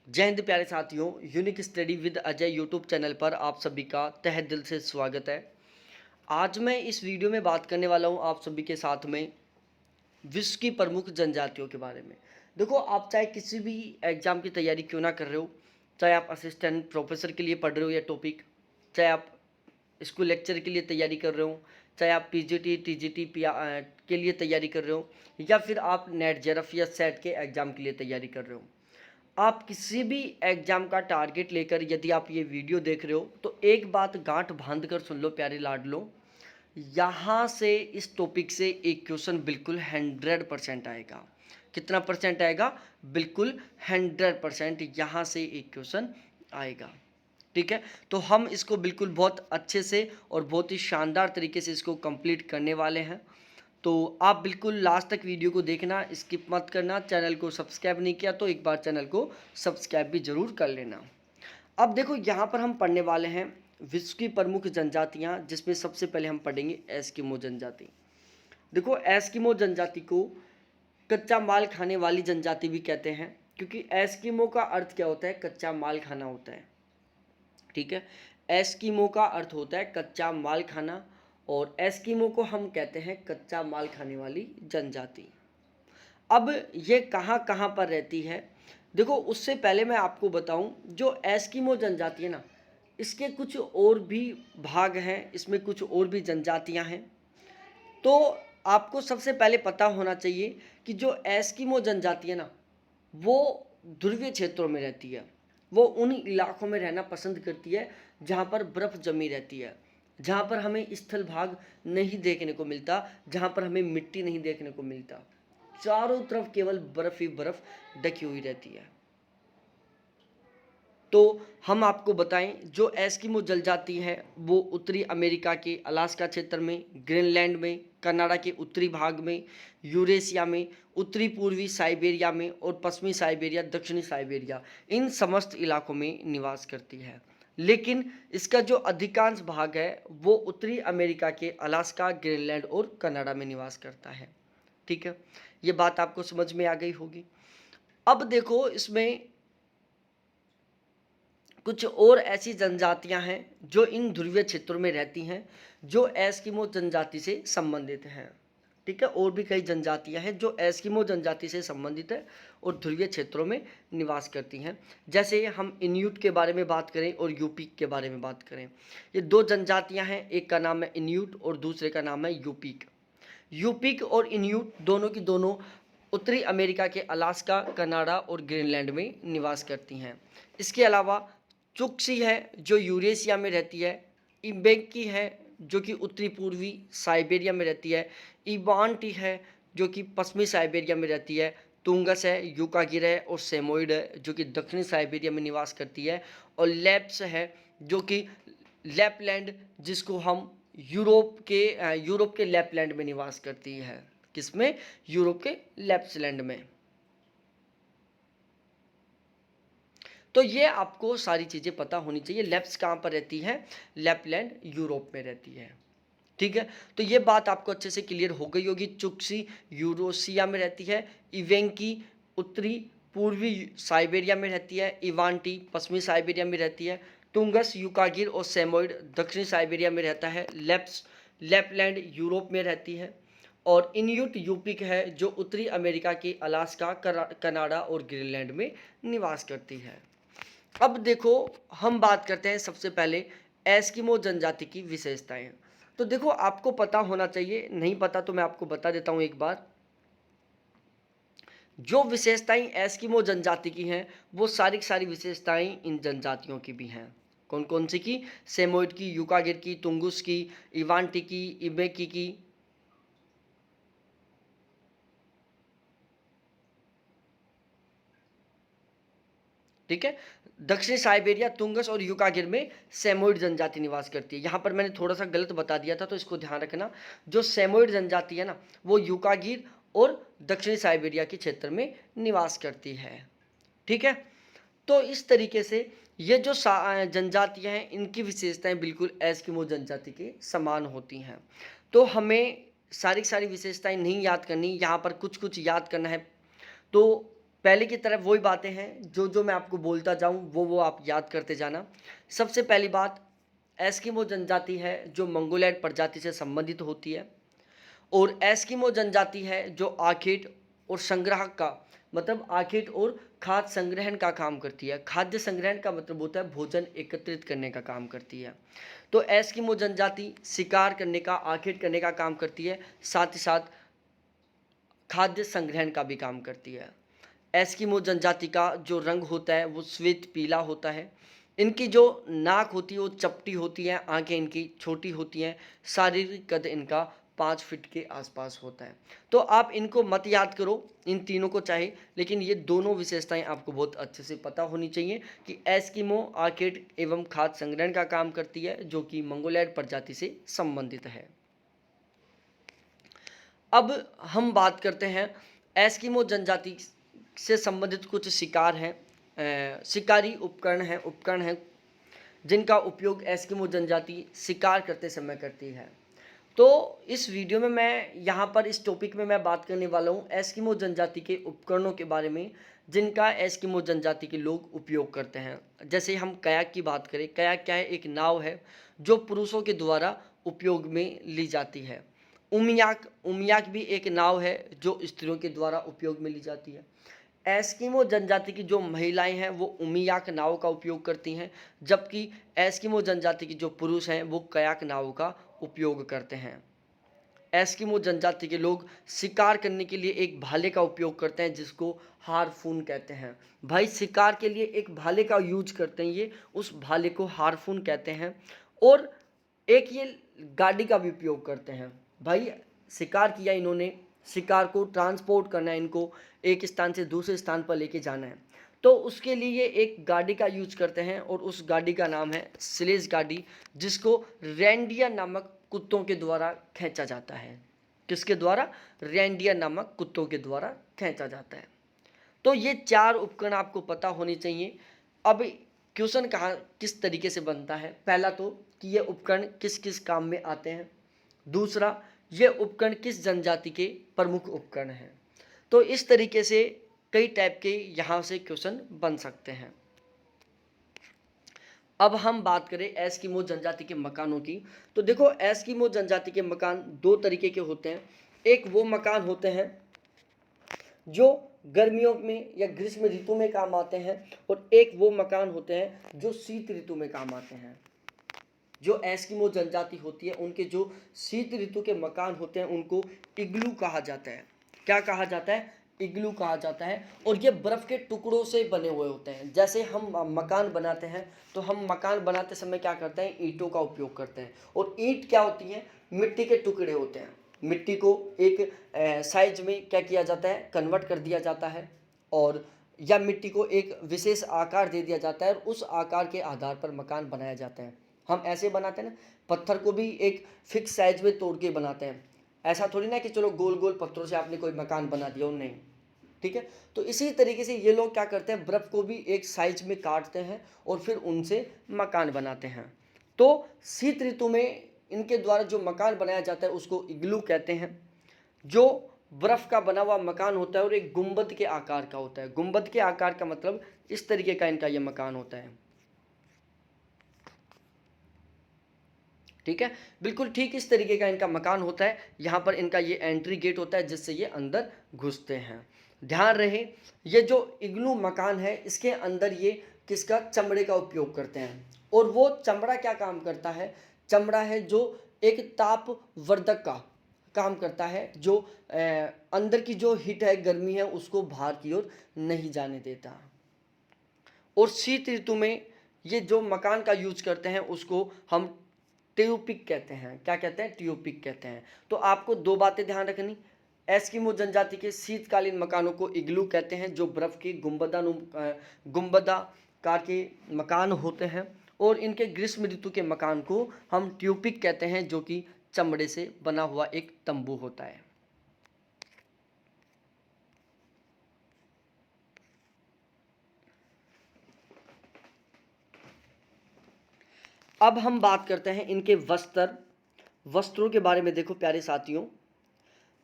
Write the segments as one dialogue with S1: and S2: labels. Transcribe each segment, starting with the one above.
S1: जय हिंद प्यारे साथियों। Unique study with Ajay YouTube channel पर आप सभी का तहे दिल से स्वागत है। आज मैं इस वीडियो में बात करने वाला हूं आप सभी के साथ में विश्व की प्रमुख जनजातियों के बारे में। देखो, आप चाहे किसी भी एग्ज़ाम की तैयारी क्यों ना कर रहे हो, चाहे आप असिस्टेंट प्रोफेसर के लिए पढ़ रहे हो या टॉपिक, चाहे आप स्कूल लेक्चर के लिए तैयारी कर रहे हो, चाहे आप पीजीटी टीजीटी के लिए तैयारी कर रहे हो, या फिर आप नेट जेआरएफ या सेट के एग्ज़ाम के लिए तैयारी कर रहे हो, आप किसी भी एग्ज़ाम का टारगेट लेकर यदि आप ये वीडियो देख रहे हो तो एक बात गांठ बांध कर सुन लो प्यारे लाडलो। यहाँ से इस टॉपिक से एक क्वेश्चन बिल्कुल 100% आएगा। कितना परसेंट आएगा? बिल्कुल 100% यहाँ से एक क्वेश्चन आएगा। ठीक है, तो हम इसको बिल्कुल बहुत अच्छे से और बहुत ही शानदार तरीके से इसको कंप्लीट करने वाले हैं। तो आप बिल्कुल लास्ट तक वीडियो को देखना, स्किप मत करना। चैनल को सब्सक्राइब नहीं किया तो एक बार चैनल को सब्सक्राइब भी ज़रूर कर लेना। अब देखो, यहाँ पर हम पढ़ने वाले हैं विश्व की प्रमुख जनजातियाँ, जिसमें सबसे पहले हम पढ़ेंगे एस्किमो जनजाति। देखो, एस्किमो जनजाति को कच्चा माल खाने वाली जनजाति भी कहते हैं, क्योंकि एस्किमो का अर्थ क्या होता है? कच्चा माल खाना होता है। ठीक है, एस्किमो का अर्थ होता है कच्चा माल खाना, और एस्किमो को हम कहते हैं कच्चा माल खाने वाली जनजाति। अब ये कहाँ कहाँ पर रहती है? देखो, उससे पहले मैं आपको बताऊं, जो एस्किमो जनजाति है ना, इसके कुछ और भी भाग हैं, इसमें कुछ और भी जनजातियां हैं। तो आपको सबसे पहले पता होना चाहिए कि जो एस्किमो जनजाति है ना, वो ध्रुवीय क्षेत्रों में रहती है। वो उन इलाकों में रहना पसंद करती है जहाँ पर बर्फ़ जमी रहती है, जहाँ पर हमें स्थल भाग नहीं देखने को मिलता, जहाँ पर हमें मिट्टी नहीं देखने को मिलता। चारों तरफ केवल बर्फ़ ही बर्फ़ ढकी हुई रहती है। तो हम आपको बताएं, जो एस्किमो जनजाति है वो उत्तरी अमेरिका के अलास्का क्षेत्र में, ग्रीनलैंड में, कनाडा के उत्तरी भाग में, यूरेशिया में, उत्तरी पूर्वी साइबेरिया में और पश्चिमी साइबेरिया, दक्षिणी साइबेरिया, इन समस्त इलाकों में निवास करती है। लेकिन इसका जो अधिकांश भाग है वो उत्तरी अमेरिका के अलास्का, ग्रीनलैंड और कनाडा में निवास करता है। ठीक है, ये बात आपको समझ में आ गई होगी। अब देखो, इसमें कुछ और ऐसी जनजातियां हैं जो इन ध्रुवीय क्षेत्रों में रहती हैं, जो एस्किमो जनजाति से संबंधित हैं। ठीक है, और भी कई जनजातियां हैं जो एस्किमो जनजाति से संबंधित है और ध्रुवीय क्षेत्रों में निवास करती हैं। जैसे हम इन्यूट के बारे में बात करें और यूपीक के बारे में बात करें, ये दो जनजातियां हैं, एक का नाम है इन्यूट और दूसरे का नाम है यूपीक। यूपीक और इन्यूट दोनों की दोनों उत्तरी अमेरिका के अलास्का, कनाडा और ग्रीनलैंड में निवास करती हैं। इसके अलावा चुक्सी है जो यूरेशिया में रहती है, इबेकी है जो कि उत्तरी पूर्वी साइबेरिया में रहती है, इवांटी है जो कि पश्चिमी साइबेरिया में रहती है, तुंगस है, यूकागिर है और सेमोइड है जो कि दक्षिणी साइबेरिया में निवास करती है, और लैप्स है जो कि लैपलैंड, जिसको हम यूरोप के लैपलैंड में निवास करती है। किसमें? यूरोप के लैप्सलैंड में। तो ये आपको सारी चीज़ें पता होनी चाहिए। लैप्स कहाँ पर रहती है? लैपलैंड यूरोप में रहती है। ठीक है, तो ये बात आपको अच्छे से क्लियर हो गई होगी। चुक्सी यूरोशिया में रहती है, इवेंकी उत्तरी पूर्वी साइबेरिया में रहती है, इवांटी पश्चिमी साइबेरिया में रहती है, तुंगस यूकागिर और सेमोइड दक्षिणी साइबेरिया में रहता है, लैपलैंड यूरोप में रहती है, और इन्यूट यूपीक है जो उत्तरी अमेरिका के अलास्का, कनाडा और ग्रीनलैंड में निवास करती है। अब देखो, हम बात करते हैं सबसे पहले एस्किमो जनजाति की विशेषताएं। तो देखो, आपको पता होना चाहिए, नहीं पता तो मैं आपको बता देता हूं एक बार। जो विशेषताएं एस्किमो जनजाति की हैं वो सारी की सारी विशेषताएं इन जनजातियों की भी हैं। कौन कौन सी की? सेमोइड की, यूकागिर की, तुंगुस की, इवांटी की, इबेकी की। ठीक है, दक्षिणी साइबेरिया, तुंगस और यूकागिर में सेमोइड जनजाति निवास करती है। यहाँ पर मैंने थोड़ा सा गलत बता दिया था, तो इसको ध्यान रखना। जो सेमोइड जनजाति है ना, वो यूकागिर और दक्षिणी साइबेरिया के क्षेत्र में निवास करती है। ठीक है, तो इस तरीके से ये जो जनजातियाँ हैं, इनकी विशेषताएं बिल्कुल एस्किमो जनजाति के समान होती हैं। तो हमें सारी सारी विशेषताएं नहीं याद करनी, यहाँ पर कुछ कुछ याद करना है। तो पहले की तरह वही बातें हैं, जो जो मैं आपको बोलता जाऊँ वो आप याद करते जाना। सबसे पहली बात, एस्किमो जनजाति है जो मंगोलॉयड प्रजाति से संबंधित होती है, और एस्किमो जनजाति है जो आखेट और संग्राहक का मतलब आखेट और खाद्य संग्रहण का काम करती है। खाद्य संग्रहण का मतलब होता है भोजन एकत्रित करने का काम करती है। तो एस्किमो जनजाति शिकार करने का, आखेट करने का काम करती है, साथ ही साथ खाद्य संग्रहण का भी काम करती है। एस्किमो जनजाति का जो रंग होता है वो श्वेत पीला होता है। इनकी जो नाक होती है वो चपटी होती है, आंखें इनकी छोटी होती हैं, शारीरिक कद इनका 5 फीट के आसपास होता है। तो आप इनको मत याद करो, इन तीनों को चाहे, लेकिन ये दोनों विशेषताएं आपको बहुत अच्छे से पता होनी चाहिए कि एस्किमो आर्किड एवं खाद्य संग्रहण का काम करती है, जो कि मंगोलॉयड प्रजाति से संबंधित है। अब हम बात करते हैं एस्किमो जनजाति से संबंधित कुछ शिकार हैं, शिकारी उपकरण हैं जिनका उपयोग एस्किमो जनजाति शिकार करते समय करती है। तो इस वीडियो में मैं यहाँ पर इस टॉपिक में मैं बात करने वाला हूँ एस्किमो जनजाति के उपकरणों के बारे में, जिनका एस्किमो जनजाति के लोग उपयोग करते हैं। जैसे हम कयाक की बात करें, कयाक क्या है? एक नाव है जो पुरुषों के द्वारा उपयोग में ली जाती है। उमियाक, उमियाक भी एक नाव है जो स्त्रियों के द्वारा उपयोग में ली जाती है। एस्किमो जनजाति की जो महिलाएं हैं वो उमियाक नाव का उपयोग करती हैं, जबकि एस्किमो जनजाति की जो पुरुष हैं वो कयाक नाव का उपयोग करते हैं। एस्किमो जनजाति के लोग शिकार करने के लिए एक भाले का उपयोग करते हैं जिसको हार्पून कहते हैं। भाई शिकार के लिए एक भाले का यूज करते हैं, ये उस भाले को हार्पून कहते हैं। और एक ये गाड़ी का भी उपयोग करते हैं। भाई शिकार किया इन्होंने, शिकार को ट्रांसपोर्ट करना है, इनको एक स्थान से दूसरे स्थान पर लेके जाना है, तो उसके लिए ये एक गाड़ी का यूज करते हैं, और उस गाड़ी का नाम है स्लेज गाड़ी, जिसको रेंडियर नामक कुत्तों के द्वारा खींचा जाता है। किसके द्वारा? रेंडियर नामक कुत्तों के द्वारा खींचा जाता है। तो ये 4 उपकरण आपको पता होने चाहिए। अब क्वेश्चन कहाँ किस तरीके से बनता है? पहला तो कि ये उपकरण किस किस काम में आते हैं। दूसरा, ये उपकरण किस जनजाति के प्रमुख उपकरण हैं। तो इस तरीके से कई टाइप के यहाँ से क्वेश्चन बन सकते हैं। अब हम बात करें एस्किमो जनजाति के मकानों की, तो देखो एस्किमो जनजाति के मकान 2 तरीके के होते हैं। एक वो मकान होते हैं जो गर्मियों में या ग्रीष्म ऋतु में काम आते हैं, और एक वो मकान होते हैं जो शीत ऋतु में काम आते हैं। जो एस्किमो जनजाति होती है उनके जो शीत ऋतु के मकान होते हैं उनको इग्लू कहा जाता है। क्या कहा जाता है? इग्लू कहा जाता है। और ये बर्फ़ के टुकड़ों से बने हुए होते हैं। जैसे हम मकान बनाते हैं तो हम मकान बनाते समय क्या करते हैं? ईंटों का उपयोग करते हैं। और ईंट क्या होती है? मिट्टी के टुकड़े होते हैं। मिट्टी को एक साइज में क्या किया जाता है? कन्वर्ट कर दिया जाता है, और या मिट्टी को एक विशेष आकार दे दिया जाता है, और उस आकार के आधार पर मकान बनाया जाता है। हम ऐसे बनाते हैं ना, पत्थर को भी एक फिक्स साइज में तोड़ के बनाते हैं। ऐसा थोड़ी ना कि चलो गोल गोल पत्थरों से आपने कोई मकान बना दिया, और नहीं, ठीक है। तो इसी तरीके से ये लोग क्या करते हैं? बर्फ़ को भी एक साइज में काटते हैं और फिर उनसे मकान बनाते हैं। तो शीत ऋतु में इनके द्वारा जो मकान बनाया जाता है उसको इग्लू कहते हैं, जो बर्फ़ का बना हुआ मकान होता है और एक गुंबद के आकार का होता है। गुंबद के आकार का मतलब इस तरीके का इनका ये मकान होता है। ठीक है, बिल्कुल ठीक इस तरीके का इनका मकान होता है। यहाँ पर इनका ये एंट्री गेट होता है जिससे ये अंदर घुसते हैं। ध्यान रहे, ये जो इग्लू मकान है इसके अंदर ये किसका? चमड़े का उपयोग करते हैं। और वो चमड़ा क्या काम करता है? चमड़ा है जो एक ताप वर्धक का काम करता है, जो अंदर की जो हीट है, गर्मी है, उसको बाहर की ओर नहीं जाने देता। और शीत ऋतु में ये जो मकान का यूज करते हैं उसको हम ट्यूपिक कहते हैं। क्या कहते हैं? ट्यूपिक कहते हैं। तो आपको 2 बातें ध्यान रखनी। एस्किमो जनजाति के शीतकालीन मकानों को इग्लू कहते हैं, जो बर्फ़ के गुंबदाकार के मकान होते हैं, और इनके ग्रीष्म ऋतु के मकान को हम ट्यूपिक कहते हैं, जो कि चमड़े से बना हुआ एक तंबू होता है। अब हम बात करते हैं इनके वस्त्रों के बारे में। देखो प्यारे साथियों,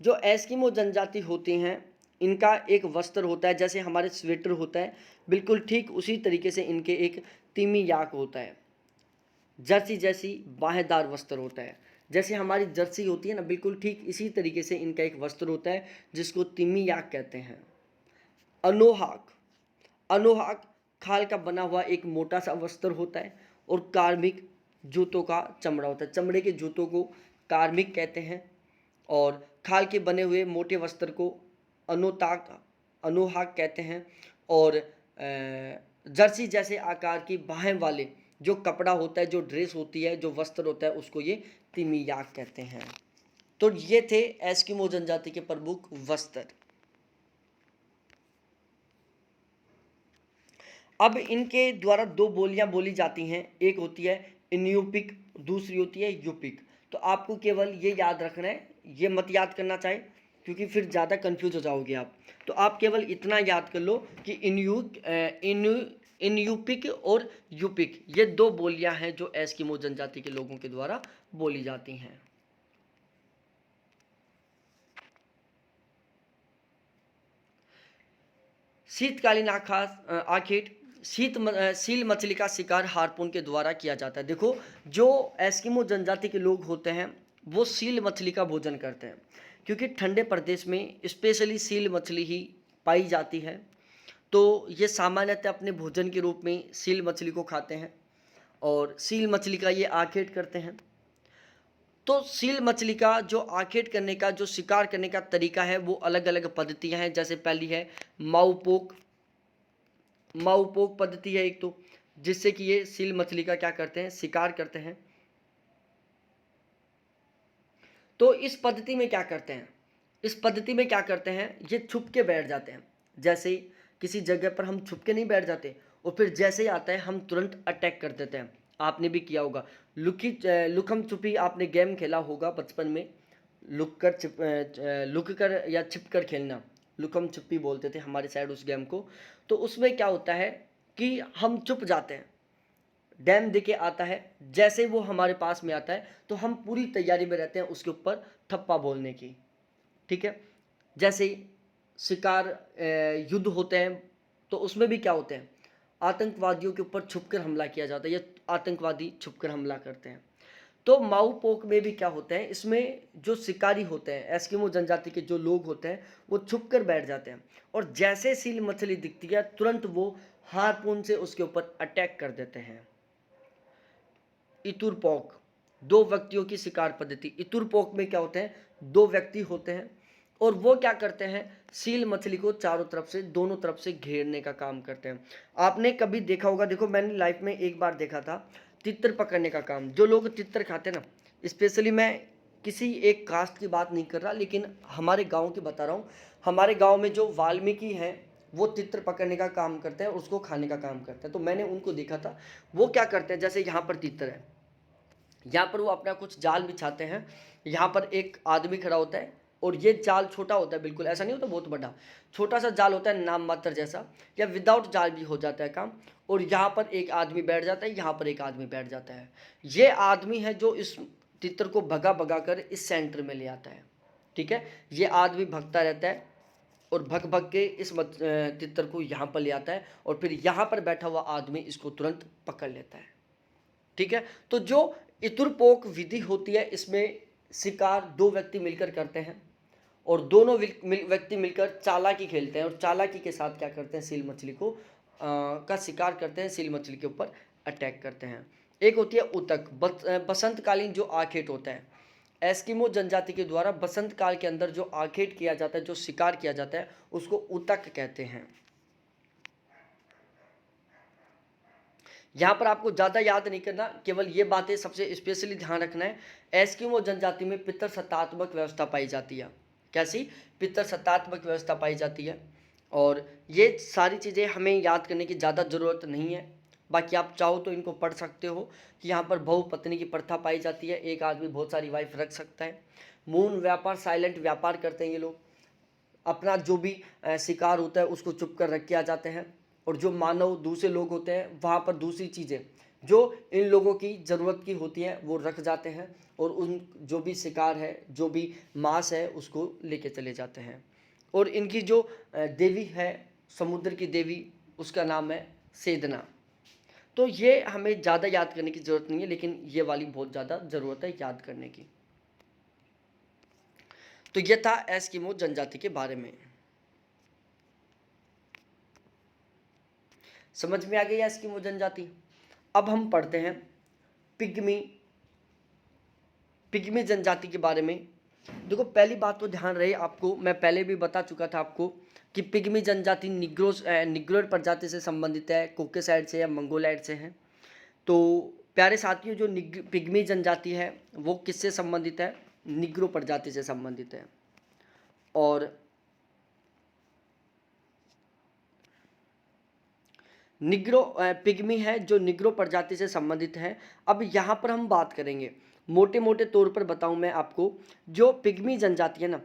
S1: जो एस्किमो जनजाति होती हैं इनका एक वस्त्र होता है, जैसे हमारे स्वेटर होता है, बिल्कुल ठीक उसी तरीके से इनके एक तिमी याक होता है। जर्सी जैसी बाहेदार वस्त्र होता है, जैसे हमारी जर्सी होती है ना, बिल्कुल ठीक इसी तरीके से इनका एक वस्त्र होता है जिसको तिमी याक कहते हैं। अनोहाक, अनोहाक खाल का बना हुआ एक मोटा सा वस्त्र होता है। और कार्मिक जूतों का चमड़ा होता है, चमड़े के जूतों को कार्मिक कहते हैं। और खाल के बने हुए मोटे वस्त्र को अनोताक, अनोहाक कहते हैं। और जर्सी जैसे आकार की बाहें वाले जो कपड़ा होता है, जो ड्रेस होती है, जो वस्त्र होता है, उसको ये तिमियाक कहते हैं। तो ये थे एस्किमो जनजाति के प्रमुख वस्त्र। अब इनके द्वारा दो बोलियां बोली जाती हैं, एक होती है इन्यूपिक, दूसरी होती है यूपिक। तो आपको केवल ये याद रखना है, ये मत याद करना चाहिए क्योंकि फिर ज़्यादा कंफ्यूज हो जाओगे आप। तो आप केवल इतना याद कर लो कि इन्यूपिक और यूपिक ये दो बोलियां हैं जो एस्किमो जनजाति के लोगों के द्वारा बोली जाती हैं। शीतकालीन आखेट, सील मछली का शिकार हार्पून के द्वारा किया जाता है। देखो, जो एस्किमो जनजाति के लोग होते हैं वो सील मछली का भोजन करते हैं, क्योंकि ठंडे प्रदेश में स्पेशली सील मछली ही पाई जाती है। तो ये सामान्यतः अपने भोजन के रूप में सील मछली को खाते हैं और सील मछली का ये आखेट करते हैं। तो सील मछली का जो आखेट करने का, जो शिकार करने का तरीका है, वो अलग अलग पद्धतियां हैं। जैसे पहली है माउपोक, माउपोक पद्धति है एक, तो जिससे कि ये सील मछली का क्या करते हैं, शिकार करते हैं। तो इस पद्धति में क्या करते हैं, इस पद्धति में क्या करते हैं, ये छुप के बैठ जाते हैं। जैसे किसी जगह पर हम छुप के नहीं बैठ जाते और फिर जैसे ही आता है हम तुरंत अटैक कर देते हैं। आपने भी किया होगा, लुकम छुपी आपने गेम खेला होगा बचपन में, लुक कर या छिप कर खेलना, लुकम छुपी बोलते थे हमारे साइड उस गेम को। तो उसमें क्या होता है कि हम छुप जाते हैं, डैम दिखे आता है, जैसे वो हमारे पास में आता है तो हम पूरी तैयारी में रहते हैं उसके ऊपर थप्पा बोलने की। ठीक है, जैसे शिकार युद्ध होते हैं तो उसमें भी क्या होते हैं, आतंकवादियों के ऊपर छुपकर हमला किया जाता है, या आतंकवादी छुपकर हमला करते हैं। तो माऊ पोक में भी क्या होता है, इसमें जो शिकारी होते हैं, एस्किमो जनजाति के जो लोग होते हैं, वो छुपकर बैठ जाते हैं और जैसे सील मछली दिखती है तुरंत वो हार्पून से उसके ऊपर अटैक कर देते हैं। इतुरपोक, दो व्यक्तियों की शिकार पद्धति। इतुरपोक में क्या होते हैं, दो व्यक्ति होते हैं और वो क्या करते हैं, सील मछली को चारों तरफ से, दोनों तरफ से घेरने का काम करते हैं। आपने कभी देखा होगा, देखो मैंने लाइफ में एक बार देखा था तितर पकड़ने का काम। जो लोग तितर खाते हैं ना, स्पेशली मैं किसी एक कास्ट की बात नहीं कर रहा, लेकिन हमारे गाँव की बता रहा हूँ। हमारे गाँव में जो वाल्मीकि हैं वो तितर पकड़ने का काम करते हैं, उसको खाने का काम करते हैं। तो मैंने उनको देखा था, वो क्या करते हैं, जैसे यहाँ पर तितर है, यहाँ पर वो अपना कुछ जाल बिछाते हैं, यहाँ पर एक आदमी खड़ा होता है और ये जाल छोटा होता है, बिल्कुल ऐसा नहीं होता बहुत बड़ा, छोटा सा जाल होता है नाम मात्र जैसा, या विदाउट जाल भी हो जाता है काम। और यहाँ पर एक आदमी बैठ जाता है, यहाँ पर एक आदमी बैठ जाता है। ये आदमी है जो इस तितर को भगा भगा कर इस सेंटर में ले आता है। ठीक है, ये आदमी भगता रहता है और भग भग के इस तितर को यहाँ पर ले आता है और फिर यहाँ पर बैठा हुआ आदमी इसको तुरंत पकड़ लेता है। ठीक है, तो जो इतुरपोक विधि होती है, इसमें शिकार दो व्यक्ति मिलकर करते हैं और दोनों व्यक्ति मिलकर चालाकी खेलते हैं और चालाकी के साथ क्या करते हैं, सील मछली को का शिकार करते हैं, सील मछली के ऊपर अटैक करते हैं। एक होती है उतक, बसंतकालीन जो आखेट होता है, एस्किमो जनजाति के द्वारा बसंत काल के अंदर जो आखेट किया जाता है, जो शिकार किया जाता है, उसको उतक कहते हैं। यहाँ पर आपको ज़्यादा याद नहीं करना, केवल ये बातें सबसे स्पेशली ध्यान रखना है। एस्किमो जनजाति में पितृसत्तात्मक व्यवस्था पाई जाती है। कैसी? पितृसत्तात्मक व्यवस्था पाई जाती है और ये सारी चीज़ें हमें याद करने की ज़्यादा ज़रूरत नहीं है। बाकी आप चाहो तो इनको पढ़ सकते हो कि यहाँ पर बहुपत्नी की प्रथा पाई जाती है, एक आदमी बहुत सारी वाइफ रख सकता है। मौन व्यापार, साइलेंट व्यापार करते हैं ये लोग, अपना जो भी शिकार होता है उसको चुप कर रख के आ जाते हैं। और जो मानव दूसरे लोग होते हैं वहाँ पर दूसरी चीज़ें जो इन लोगों की ज़रूरत की होती हैं वो रख जाते हैं और उन जो भी शिकार है, जो भी मांस है, उसको लेके चले जाते हैं। और इनकी जो देवी है, समुद्र की देवी, उसका नाम है सेदना। तो ये हमें ज़्यादा याद करने की ज़रूरत नहीं है, लेकिन ये वाली बहुत ज़्यादा ज़रूरत है याद करने की। तो ये था एस्किमो जनजाति के बारे में। समझ में आ गई एस्किमो जनजाति। अब हम पढ़ते हैं पिग्मी जनजाति के बारे में। देखो, पहली बात तो ध्यान रहे आपको, मैं पहले भी बता चुका था आपको कि पिग्मी जनजाति निग्रोइड प्रजाति से संबंधित है, कोकेसाइड से या मंगोलाइड से है। तो प्यारे साथियों, जो पिग्मी जनजाति है वो किससे संबंधित है? निग्रो प्रजाति से संबंधित है। और पिग्मी है जो निग्रो प्रजाति से संबंधित है। अब यहाँ पर हम बात करेंगे, मोटे मोटे तौर पर बताऊँ मैं आपको, जो पिग्मी जनजाति है ना,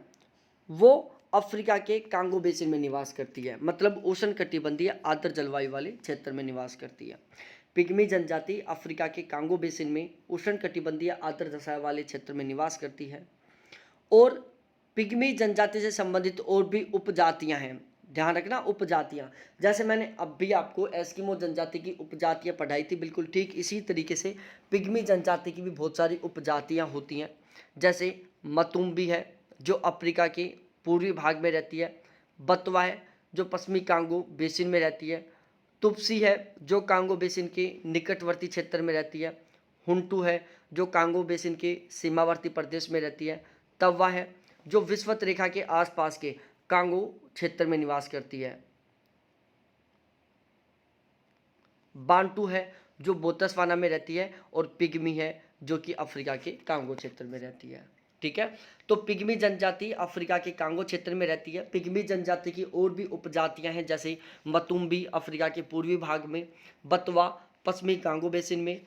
S1: वो अफ्रीका के कांगो बेसिन में निवास करती है, मतलब उष्णकटिबंधीय आर्द्र जलवायु वाले क्षेत्र में निवास करती है। पिग्मी जनजाति अफ्रीका के कांगो बेसिन में उष्णकटिबंधीय आर्द्र जलवायु वाले क्षेत्र में निवास करती है। और पिग्मी जनजाति से संबंधित और भी उपजातियां हैं, ध्यान रखना उपजातियां। जैसे मैंने अब भी आपको एस्किमो जनजाति की उपजातियां पढ़ाई थी, बिल्कुल ठीक इसी तरीके से पिग्मी जनजाति की भी बहुत सारी उपजातियां होती हैं। जैसे मतुम्बी है जो अफ्रीका के पूर्वी भाग में रहती है, बतवा है जो पश्चिमी कांगो बेसिन में रहती है, तुपसी है जो कांगो बेसिन के निकटवर्ती क्षेत्र में रहती है, हुंटू है जो कांगो बेसिन के सीमावर्ती प्रदेश में रहती है, तवा है जो विषुवत रेखा के आसपास के कांगो क्षेत्र में निवास करती है, बांटू है जो बोत्सवाना में रहती है, और पिग्मी है जो कि अफ्रीका के कांगो क्षेत्र में रहती है। ठीक है, तो पिग्मी जनजाति अफ्रीका के कांगो क्षेत्र में रहती है। पिग्मी जनजाति की और भी उपजातियां हैं, जैसे मतुम्बी अफ्रीका के पूर्वी भाग में, बतवा पश्चिमी कांगो बेसिन में,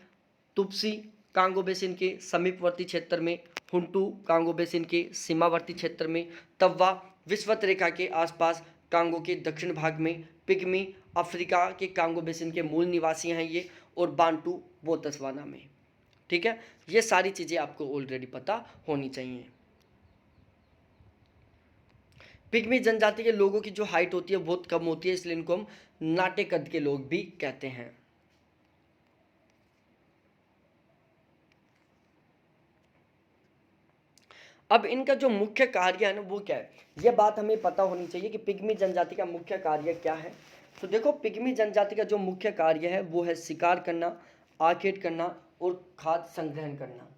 S1: तुपसी कांगो बेसिन के समीपवर्ती क्षेत्र में, हुंटू कांगो बेसिन के सीमावर्ती क्षेत्र में, तवा विषुवत रेखा के आसपास कांगो के दक्षिण भाग में, पिग्मी अफ्रीका के कांगो बेसिन के मूल निवासी हैं ये, और बांटू बोत्सवाना में। ठीक है, ये सारी चीज़ें आपको ऑलरेडी पता होनी चाहिए। पिग्मी जनजाति के लोगों की जो हाइट होती है बहुत कम होती है, इसलिए इनको हम नाटे कद के लोग भी कहते हैं। अब इनका जो मुख्य कार्य है ना वो क्या है, यह बात हमें पता होनी चाहिए कि पिग्मी जनजाति का मुख्य कार्य क्या है। तो देखो, पिग्मी जनजाति का जो मुख्य कार्य है वो है शिकार करना, आखेट करना और खाद्य संग्रहण करना।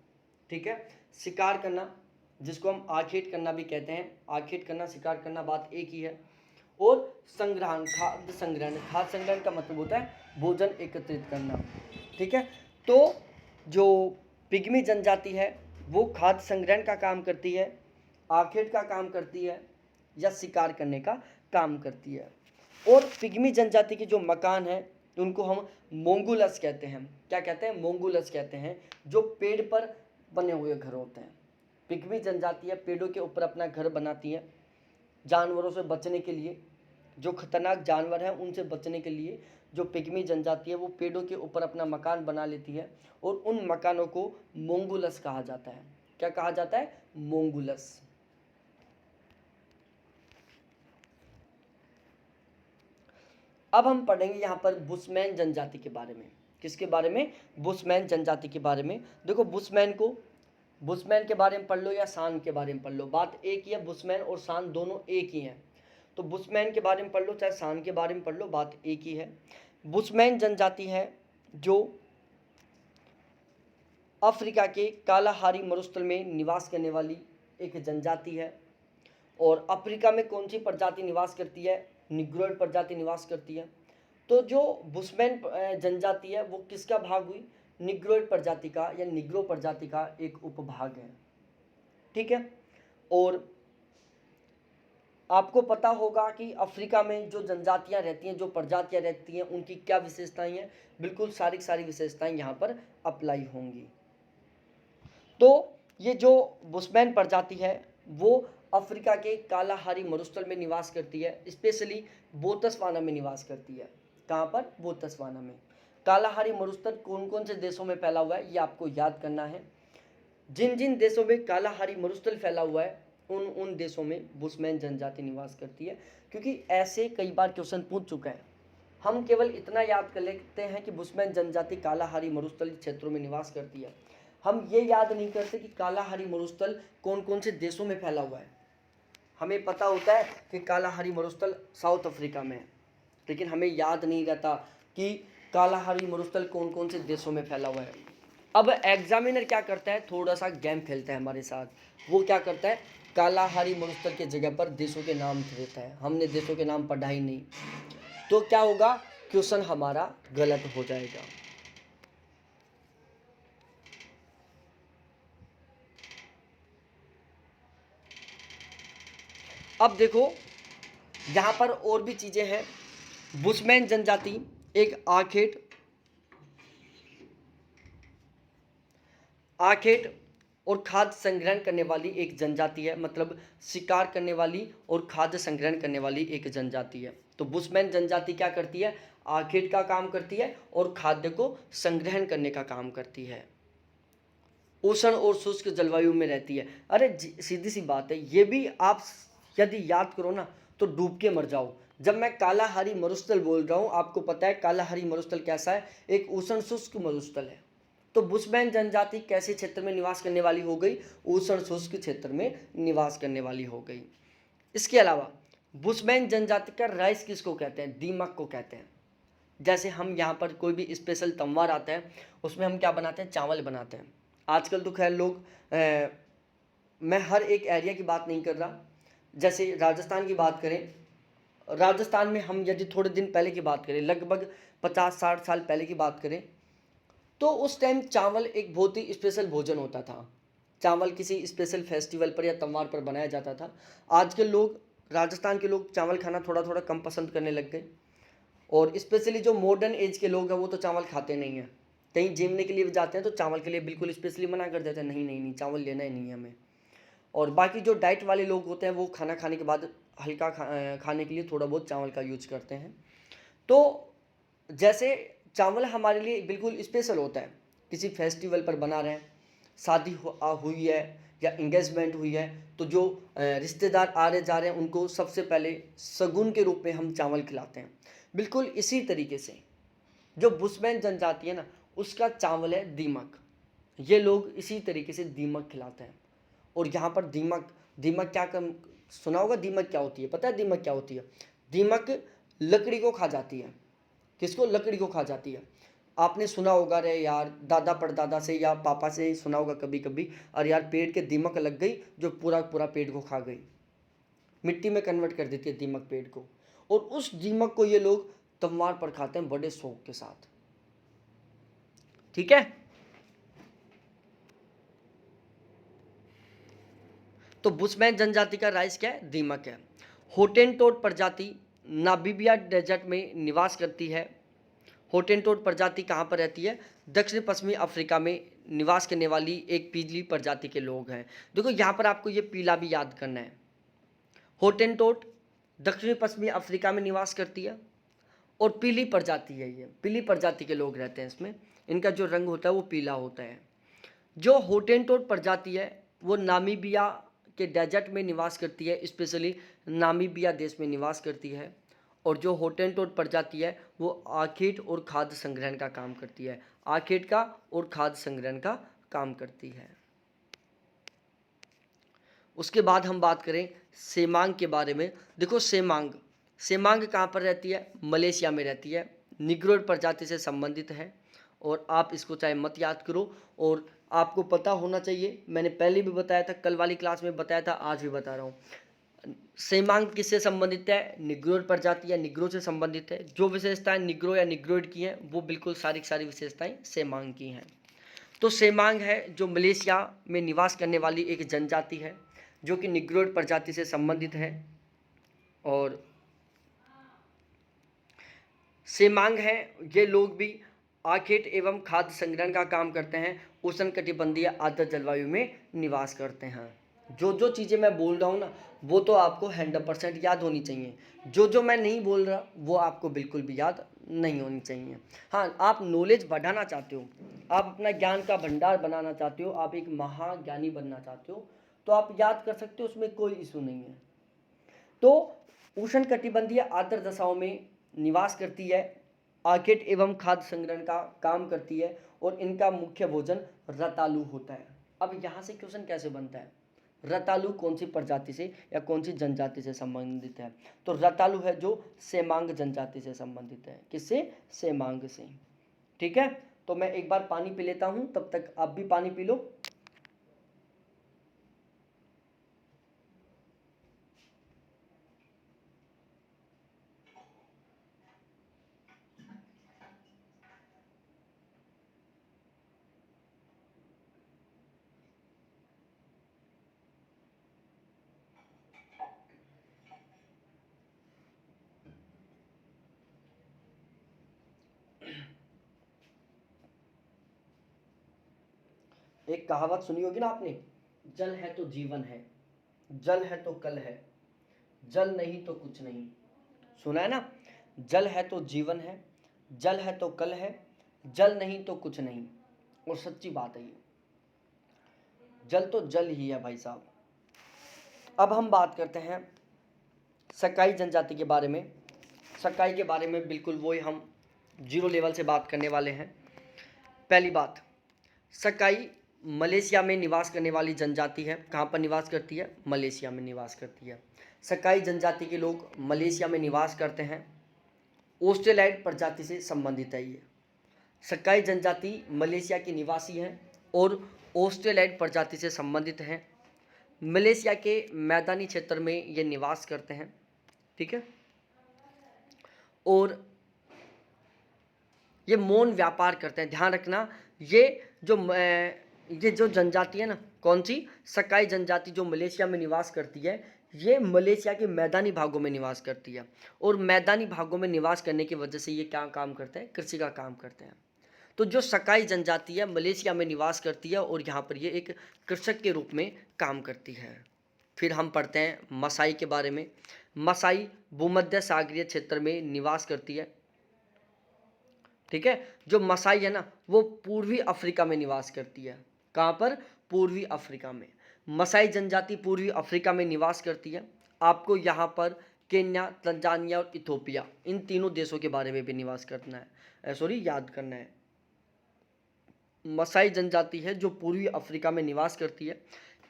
S1: ठीक है, शिकार करना जिसको हम आखेट करना भी कहते हैं, आखेट करना शिकार करना बात एक ही है, और संग्रहण खाद्य संग्रहण, खाद्य संग्रहण का मतलब होता है भोजन एकत्रित करना। ठीक है, तो जो पिग्मी जनजाति है वो खाद्य संग्रहण का काम करती है, आखेट का काम करती है, या शिकार करने का काम करती है। और पिग्मी जनजाति के जो मकान हैं उनको हम मोंगुलस कहते हैं। क्या कहते हैं? मोंगुलस कहते हैं, जो पेड़ पर बने हुए घर होते हैं। पिग्मी जनजाति है पेड़ों के ऊपर अपना घर बनाती है, जानवरों से बचने के लिए, जो खतरनाक जानवर हैं उनसे बचने के लिए जो पिग्मी जनजाति है वो पेड़ों के ऊपर अपना मकान बना लेती है, और उन मकानों को मोंगुलस कहा जाता है। क्या कहा जाता है? मोंगुलस। अब हम पढ़ेंगे यहाँ पर बुशमैन जनजाति के बारे में। किसके बारे में? बुशमैन जनजाति के बारे में। देखो, बुशमैन के बारे में पढ़ लो या शान के बारे में पढ़ लो, बात एक ही है। बुशमैन और शान दोनों एक ही हैं। तो बुशमैन के बारे में पढ़ लो चाहे शान के बारे में पढ़ लो, बात एक ही है। बुशमैन जनजाति है जो अफ्रीका के कालाहारी मरुस्थल में निवास करने वाली एक जनजाति है। और अफ्रीका में कौन सी प्रजाति निवास करती है? निग्रोइड प्रजाति निवास करती है। तो जो बुशमैन जनजाति है वो किसका भाग हुई? निग्रोइड प्रजाति का या निग्रो प्रजाति का एक उपभाग है। ठीक है, और आपको पता होगा कि अफ्रीका में जो जनजातियां रहती हैं, जो प्रजातियां रहती हैं, उनकी क्या विशेषताएं हैं। बिल्कुल सारी विशेषताएं यहाँ पर अप्लाई होंगी। तो ये जो बुशमैन प्रजाति है वो अफ्रीका के कालाहारी मरुस्थल में निवास करती है, स्पेशली बोत्सवाना में निवास करती है। कहाँ पर? बोत्सवाना में। कालाहारी मरुस्थल कौन कौन से देशों में फैला हुआ है ये आपको याद करना है। जिन जिन देशों में कालाहारी मरुस्थल फैला हुआ है उन उन देशों में बुशमैन जनजाति निवास करती है, क्योंकि ऐसे कई बार क्वेश्चन पूछ चुका है। हम केवल इतना याद कर लेते हैं कि बुशमैन जनजाति कालाहारी मरुस्थलीय क्षेत्रों में निवास करती है। हम ये याद नहीं करते कि कालाहारी मरुस्थल कौन कौन से देशों में फैला हुआ है। हमें पता होता है कि कालाहारी मरुस्थल साउथ अफ्रीका में है, लेकिन हमें याद नहीं रहता कि कालाहारी मरुस्थल कौन कौन से देशों में फैला हुआ है। अब एग्जामिनर क्या करता है, थोड़ा सा गेम खेलता है हमारे साथ। वो क्या करता है, कालाहारी मरुस्थल के जगह पर देशों के नाम देता है। हमने देशों के नाम पढ़ा ही नहीं, तो क्या होगा, क्वेश्चन हमारा गलत हो जाएगा। अब देखो यहाँ पर और भी चीजें हैं। बुशमैन जनजाति एक आखेट और खाद्य संग्रहण करने वाली एक जनजाति है, मतलब शिकार करने वाली और खाद्य संग्रहण करने वाली एक जनजाति है। तो बुशमैन जनजाति क्या करती है, आखेट का काम करती है और खाद्य को संग्रहण करने का काम करती है। उष्ण और शुष्क जलवायु में रहती है। अरे सीधी सी बात है, ये भी आप यदि याद करो ना तो डूब के मर जाओ। जब मैं कालाहारी मरुस्थल बोल रहा हूँ, आपको पता है कालाहारी मरुस्थल कैसा है, एक उष्ण शुष्क मरुस्थल है। तो बुशमैन जनजाति कैसे क्षेत्र में निवास करने वाली हो गई, उष्ण शुष्क क्षेत्र में निवास करने वाली हो गई। इसके अलावा बुशमैन जनजाति का राइस किसको कहते हैं, दीमक को कहते हैं। जैसे हम यहाँ पर कोई भी स्पेशल त्योहार आता है, उसमें हम क्या बनाते हैं, चावल बनाते हैं। आजकल तो खैर लोग मैं हर एक एरिया की बात नहीं कर रहा, जैसे राजस्थान की बात करें, राजस्थान में हम यदि थोड़े दिन पहले की बात करें, लगभग 50-60 साल पहले की बात करें, तो उस टाइम चावल एक बहुत ही स्पेशल भोजन होता था। चावल किसी स्पेशल फेस्टिवल पर या त्यौहार पर बनाया जाता था। आजकल लोग, राजस्थान के लोग चावल खाना थोड़ा थोड़ा कम पसंद करने लग गए, और स्पेशली जो मॉडर्न एज के लोग हैं वो तो चावल खाते नहीं हैं। कहीं जिमने के लिए जाते हैं तो चावल के लिए बिल्कुल स्पेशली मना कर देते हैं, नहीं नहीं नहीं, चावल लेना ही नहीं है हमें। और बाकी जो डाइट वाले लोग होते हैं वो खाना खाने के बाद हल्का खाने के लिए थोड़ा बहुत चावल का यूज करते हैं। तो जैसे चावल हमारे लिए बिल्कुल स्पेशल होता है, किसी फेस्टिवल पर बना रहे हैं, शादी हुई है या इंगेजमेंट हुई है, तो जो रिश्तेदार आ रहे जा रहे हैं उनको सबसे पहले शगुन के रूप में हम चावल खिलाते हैं। बिल्कुल इसी तरीके से जो बुशमैन जनजाति है ना, उसका चावल है दीमक। ये लोग इसी तरीके से दीमक खिलाते हैं। और यहाँ पर दीमक दीमक क्या कम सुना होगा, दीमक क्या होती है, पता है दीमक क्या होती है? दीमक लकड़ी को खा जाती है। किसको? लकड़ी को खा जाती है। आपने सुना होगा, रे यार दादा परदादा से या पापा से सुना होगा कभी कभी, अरे यार पेड़ के दीमक लग गई जो पूरा पूरा पेड़ को खा गई, मिट्टी में कन्वर्ट कर देती है दीमक पेड़ को। और उस दीमक को ये लोग त्योहार पर खाते हैं बड़े शौक के साथ। ठीक है, तो बुशमैन जनजाति का राइस क्या है? दीमक है। होटेनटोट प्रजाति नामीबिया डेजर्ट में निवास करती है। होटेनटोट प्रजाति कहाँ पर रहती है? दक्षिण पश्चिमी अफ्रीका में निवास करने वाली एक पीली प्रजाति के लोग हैं। देखो यहाँ पर आपको ये पीला भी याद करना है। होटेनटोट दक्षिण पश्चिमी अफ्रीका में निवास करती है और पीली प्रजाति है, ये पीली प्रजाति के लोग रहते हैं इसमें। इनका जो रंग होता है वो पीला होता है। जो होटेनटोट प्रजाति है वो नामीबिया के डेजर्ट में निवास करती है, स्पेशली नामीबिया देश में निवास करती है। और जो होटेनटोट प्रजाति है वो आखेट और खाद्य संग्रहण का काम करती है, आखेट का और खाद्य संग्रहण का काम करती है। उसके बाद हम बात करें सेमांग के बारे में। देखो सेमांग कहाँ पर रहती है? मलेशिया में रहती है, निग्रोइड प्रजाति से संबंधित है। और आप इसको चाहे मत याद करो, और आपको पता होना चाहिए, मैंने पहले भी बताया था, कल वाली क्लास में बताया था, आज भी बता रहा हूँ। सेमांग किससे संबंधित है? निग्रोइड प्रजाति या निग्रो से संबंधित है। जो विशेषताएं निग्रो या निग्रोइड की हैं वो बिल्कुल सारी सारी विशेषताएं सेमांग की हैं। तो सेमांग है जो मलेशिया में निवास करने वाली एक जनजाति है जो कि निग्रोइड प्रजाति से संबंधित है। और सेमांग है ये लोग भी आखेट एवं खाद्य संग्रहण का काम करते हैं, उष्णकटिबंधीय आर्द्र जलवायु में निवास करते हैं। जो जो चीज़ें मैं बोल रहा हूँ ना वो तो आपको 100% याद होनी चाहिए। जो जो मैं नहीं बोल रहा वो आपको बिल्कुल भी याद नहीं होनी चाहिए। हाँ, आप नॉलेज बढ़ाना चाहते हो, आप अपना ज्ञान का भंडार बनाना चाहते हो, आप एक महाज्ञानी बनना चाहते हो, तो आप याद कर सकते हो, उसमें कोई इशू नहीं है। तो उष्णकटिबंधीय आर्द्र दशाओं में निवास करती है, आर्किड एवं खाद्य संग्रहण का काम करती है और इनका मुख्य भोजन रतालू होता है। अब यहाँ से क्वेश्चन कैसे बनता है, रतालू कौन सी प्रजाति से या कौन सी जनजाति से संबंधित है? तो रतालू है जो सेमांग जनजाति से संबंधित है। किससे? सेमांग से। ठीक है, तो मैं एक बार पानी पी लेता हूं, तब तक आप भी पानी पी लो। एक कहावत सुनी होगी ना आपने, जल है तो जीवन है, जल है तो कल है, जल नहीं तो कुछ नहीं। सुना है ना? जल है तो जीवन है, जल है तो कल है, जल नहीं तो कुछ नहीं। और सच्ची बात है ये, जल तो जल ही है भाई साहब। अब हम बात करते हैं सकाई जनजाति के बारे में। सकाई के बारे में बिल्कुल वही हम जीरो लेवल से बात करने वाले हैं। पहली बात, सकाई मलेशिया में निवास करने वाली जनजाति है। कहाँ पर निवास करती है? मलेशिया में निवास करती है। सकाई जनजाति के लोग मलेशिया में निवास करते हैं। ऑस्ट्रेलाइड प्रजाति से संबंधित है ये। सकाई जनजाति मलेशिया के निवासी हैं और ऑस्ट्रेलाइड प्रजाति से संबंधित हैं। मलेशिया के मैदानी क्षेत्र में ये निवास करते हैं। ठीक है, और ये मौन व्यापार करते हैं। ध्यान रखना, ये जो जनजाति है ना, कौन सी? सकाई जनजाति जो मलेशिया में निवास करती है, ये मलेशिया के मैदानी भागों में निवास करती है। और मैदानी भागों में निवास करने की वजह से ये क्या काम करते हैं? कृषि का काम करते हैं। तो जो सकाई जनजाति है मलेशिया में निवास करती है और यहाँ पर ये एक कृषक के रूप में काम करती है। फिर हम पढ़ते हैं मसाई के बारे में। मसाई भूमध्य सागरीय क्षेत्र में निवास करती है। ठीक है, जो मसाई है ना, वो पूर्वी अफ्रीका में निवास करती है। कहाँ पर? पूर्वी अफ्रीका में। मसाई जनजाति पूर्वी अफ्रीका में निवास करती है। आपको यहाँ पर केन्या, तंजानिया और इथोपिया, इन तीनों देशों के बारे में भी निवास करना है, याद करना है। मसाई जनजाति है जो पूर्वी अफ्रीका में निवास करती है,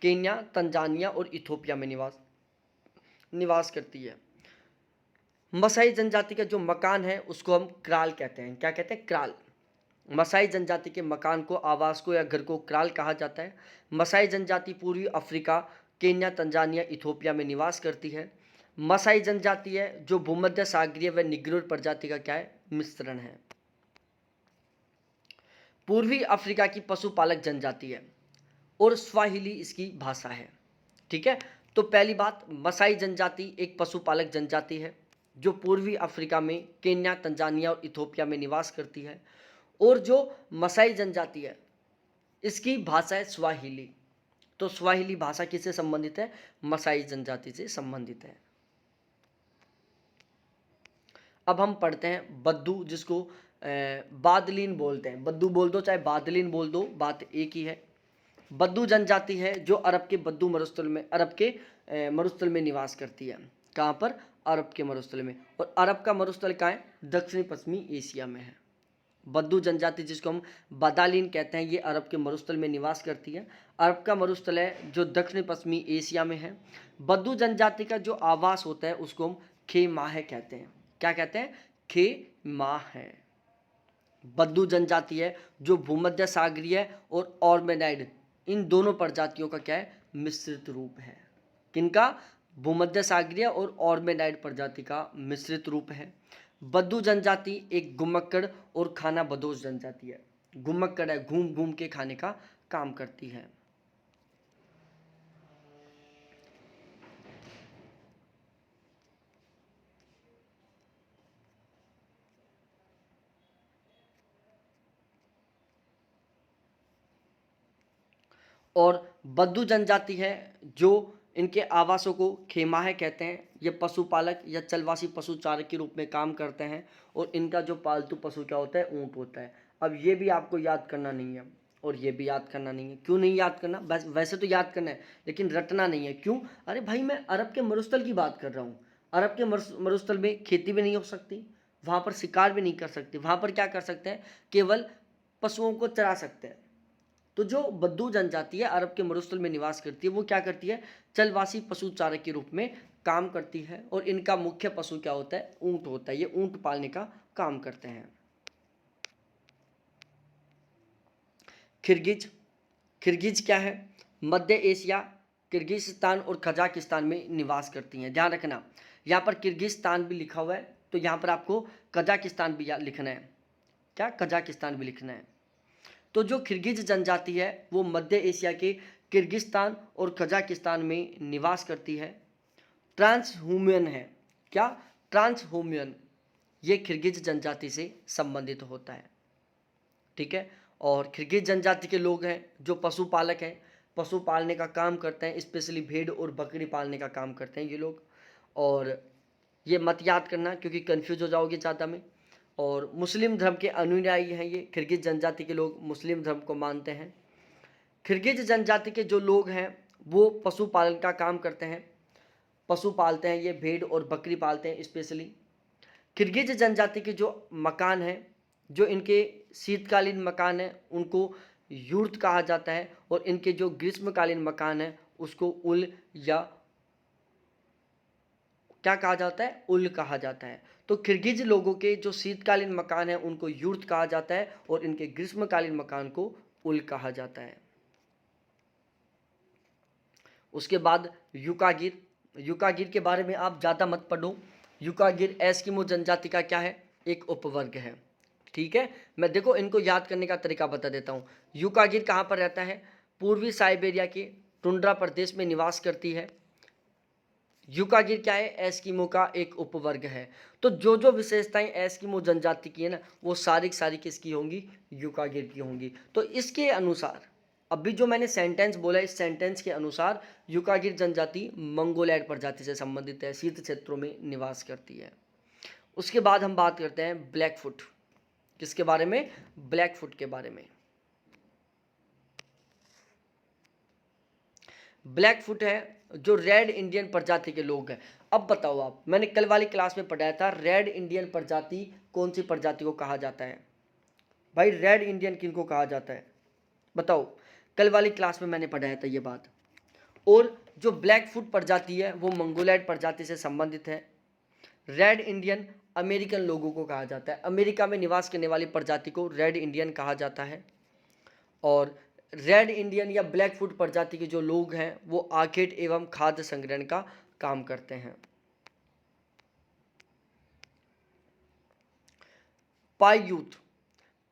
S1: केन्या, तंजानिया और इथोपिया में निवास करती है। मसाई जनजाति का जो मकान है उसको हम क्राल कहते हैं। क्या कहते हैं? क्राल। मसाई जनजाति के मकान को, आवास को या घर को क्राल कहा जाता है। मसाई जनजाति पूर्वी अफ्रीका, केन्या, तंजानिया, इथोपिया में निवास करती है। मसाई जनजाति है जो भूमध्य सागरीय व निग्रोर प्रजाति का क्या है? मिश्रण है। पूर्वी अफ्रीका की पशुपालक जनजाति है और स्वाहिली इसकी भाषा है। ठीक है, तो पहली बात, मसाई जनजाति एक पशुपालक जनजाति है जो पूर्वी अफ्रीका में केन्या, तंजानिया और इथोपिया में निवास करती है। और जो मसाई जनजाति है इसकी भाषा है स्वाहिली। तो स्वाहिली भाषा किससे संबंधित है? मसाई जनजाति से संबंधित है। अब हम पढ़ते हैं बद्दू, जिसको बादलीन बोलते हैं। बद्दू बोल दो चाहे बादलीन बोल दो, बात एक ही है। बद्दू जनजाति है जो अरब के बद्दू मरुस्थल में निवास करती है। कहाँ पर? अरब के मरुस्थल में। और अरब का मरुस्थल कहाँ है? दक्षिणी पश्चिमी एशिया में है। बद्दू जनजाति जिसको हम बादालीन कहते हैं, ये अरब के मरुस्थल में निवास करती है। अरब का मरुस्थल है जो दक्षिणी पश्चिमी एशिया में है। बद्दू जनजाति का जो आवास होता है उसको हम खेमाह कहते हैं। क्या कहते हैं? खेमाह है। बद्दू जनजाति है जो भूमध्य सागरीय और ऑर्मेनाइड, इन दोनों प्रजातियों का क्या है? मिश्रित रूप है। किनका? भूमध्य सागरीय और ऑर्मेनाइड प्रजाति का मिश्रित रूप है। बद्दू जनजाति एक घुमक्कड़ और खाना बदोश जनजाति है। घुमक्कड़ है, घूम घूम के खाने का काम करती है। और बद्दू जनजाति है जो इनके आवासों को खेमाह कहते हैं। ये पशुपालक या चलवासी पशुचारक के रूप में काम करते हैं और इनका जो पालतू पशु क्या होता है? ऊँट होता है। अब ये भी आपको याद करना नहीं है, और ये भी याद करना नहीं है। क्यों नहीं याद करना? बस वैसे तो याद करना है लेकिन रटना नहीं है। क्यों? अरे भाई मैं अरब के मरुस्थल की बात कर रहा हूँ। अरब के मरुस्थल में खेती भी नहीं हो सकती, वहाँ पर शिकार भी नहीं कर सकते, वहाँ पर क्या कर सकते हैं? केवल पशुओं को चरा सकते हैं। तो जो बद्दू जनजाति है अरब के मरुस्थल में निवास करती है, वो क्या करती है? चलवासी पशु चारक के रूप में काम करती है। और इनका मुख्य पशु क्या होता है? ऊंट होता है। ये ऊंट पालने का काम करते हैं। किर्गिज, किर्गिज क्या है? मध्य एशिया, किर्गिस्तान और कजाकिस्तान में निवास करती हैं। ध्यान रखना, यहाँ पर किर्गिस्तान भी लिखा हुआ है तो यहाँ पर आपको कजाकिस्तान भी लिखना है। क्या? कजाकिस्तान भी लिखना है। तो जो किर्गिज जनजाति है वो मध्य एशिया के किर्गिस्तान और कजाकिस्तान में निवास करती है। ट्रांसह्यूमन है। क्या? ट्रांसह्यूमन, ये किर्गिज जनजाति से संबंधित होता है। ठीक है। और किर्गिज जनजाति के लोग हैं जो पशुपालक हैं, पशु पालने का काम करते हैं, स्पेशली भेड़ और बकरी पालने का काम करते हैं ये लोग। और ये मत याद करना क्योंकि कंफ्यूज हो जाओगे ज़्यादा में। और मुस्लिम धर्म के अनुयायी हैं ये किर्गिज जनजाति के लोग, मुस्लिम धर्म को मानते हैं। किर्गिज जनजाति के जो लोग हैं वो पशुपालन का काम करते हैं, पशु पालते हैं, ये भेड़ और बकरी पालते हैं स्पेशली। किर्गिज जनजाति के जो मकान हैं, जो इनके शीतकालीन मकान हैं उनको युर्त कहा जाता है। और इनके जो ग्रीष्मकालीन मकान हैं उसको उल या क्या कहा जाता है? उल कहा जाता है। तो किर्गिज लोगों के जो शीतकालीन मकान हैं उनको युर्त कहा जाता है और इनके ग्रीष्मकालीन मकान को उल कहा जाता है। उसके बाद युकागिर, युकागिर के बारे में आप ज़्यादा मत पढ़ो। युकागिर एस्किमो जनजाति का क्या है? एक उपवर्ग है। ठीक है, मैं देखो इनको याद करने का तरीका बता देता हूँ। युकागिर कहाँ पर रहता है? पूर्वी साइबेरिया के टुंड्रा प्रदेश में निवास करती है। युकागिर क्या है? एस्किमो का एक उपवर्ग है। तो जो जो विशेषताएं एस्किमो जनजाति की है ना वो सारी सारी किसकी होंगी? युकागिर की होंगी। तो इसके अनुसार अभी जो मैंने सेंटेंस बोला इस सेंटेंस के अनुसार युकागिर जनजाति मंगोलैड प्रजाति से संबंधित है, शीत क्षेत्रों में निवास करती है। उसके बाद हम बात करते हैं ब्लैकफुट। किसके बारे में? ब्लैकफुट के बारे में। ब्लैकफुट है जो रेड इंडियन प्रजाति के लोग हैं। अब बताओ आप, मैंने कल वाली क्लास में पढ़ाया था रेड इंडियन प्रजाति कौन सी प्रजाति को कहा जाता है? भाई रेड इंडियन किनको कहा जाता है बताओ? कल वाली क्लास में मैंने पढ़ाया था ये बात। और जो ब्लैकफुट प्रजाति है वो मंगोलैड प्रजाति से संबंधित है। रेड इंडियन अमेरिकन लोगों को कहा जाता है, अमेरिका में निवास करने वाली प्रजाति को रेड इंडियन कहा जाता है। और रेड इंडियन या ब्लैकफुट प्रजाति के जो लोग हैं वो आखेट एवं खाद्य संग्रहण का काम करते हैं। पाइयूथ,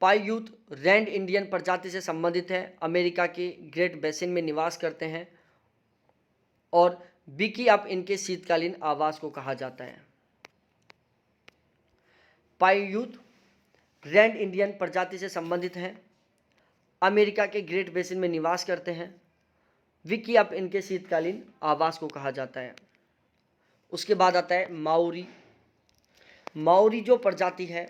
S1: पाइयूथ रेड इंडियन प्रजाति से संबंधित है, अमेरिका के ग्रेट बेसिन में निवास करते हैं। और बिकी अप इनके शीतकालीन आवास को कहा जाता है। पाइयूथ रेड इंडियन प्रजाति से संबंधित हैं, अमेरिका के ग्रेट बेसिन में निवास करते हैं। विकी अप इनके शीतकालीन आवास को कहा जाता है। उसके बाद आता है माओरी। माओरी जो प्रजाति है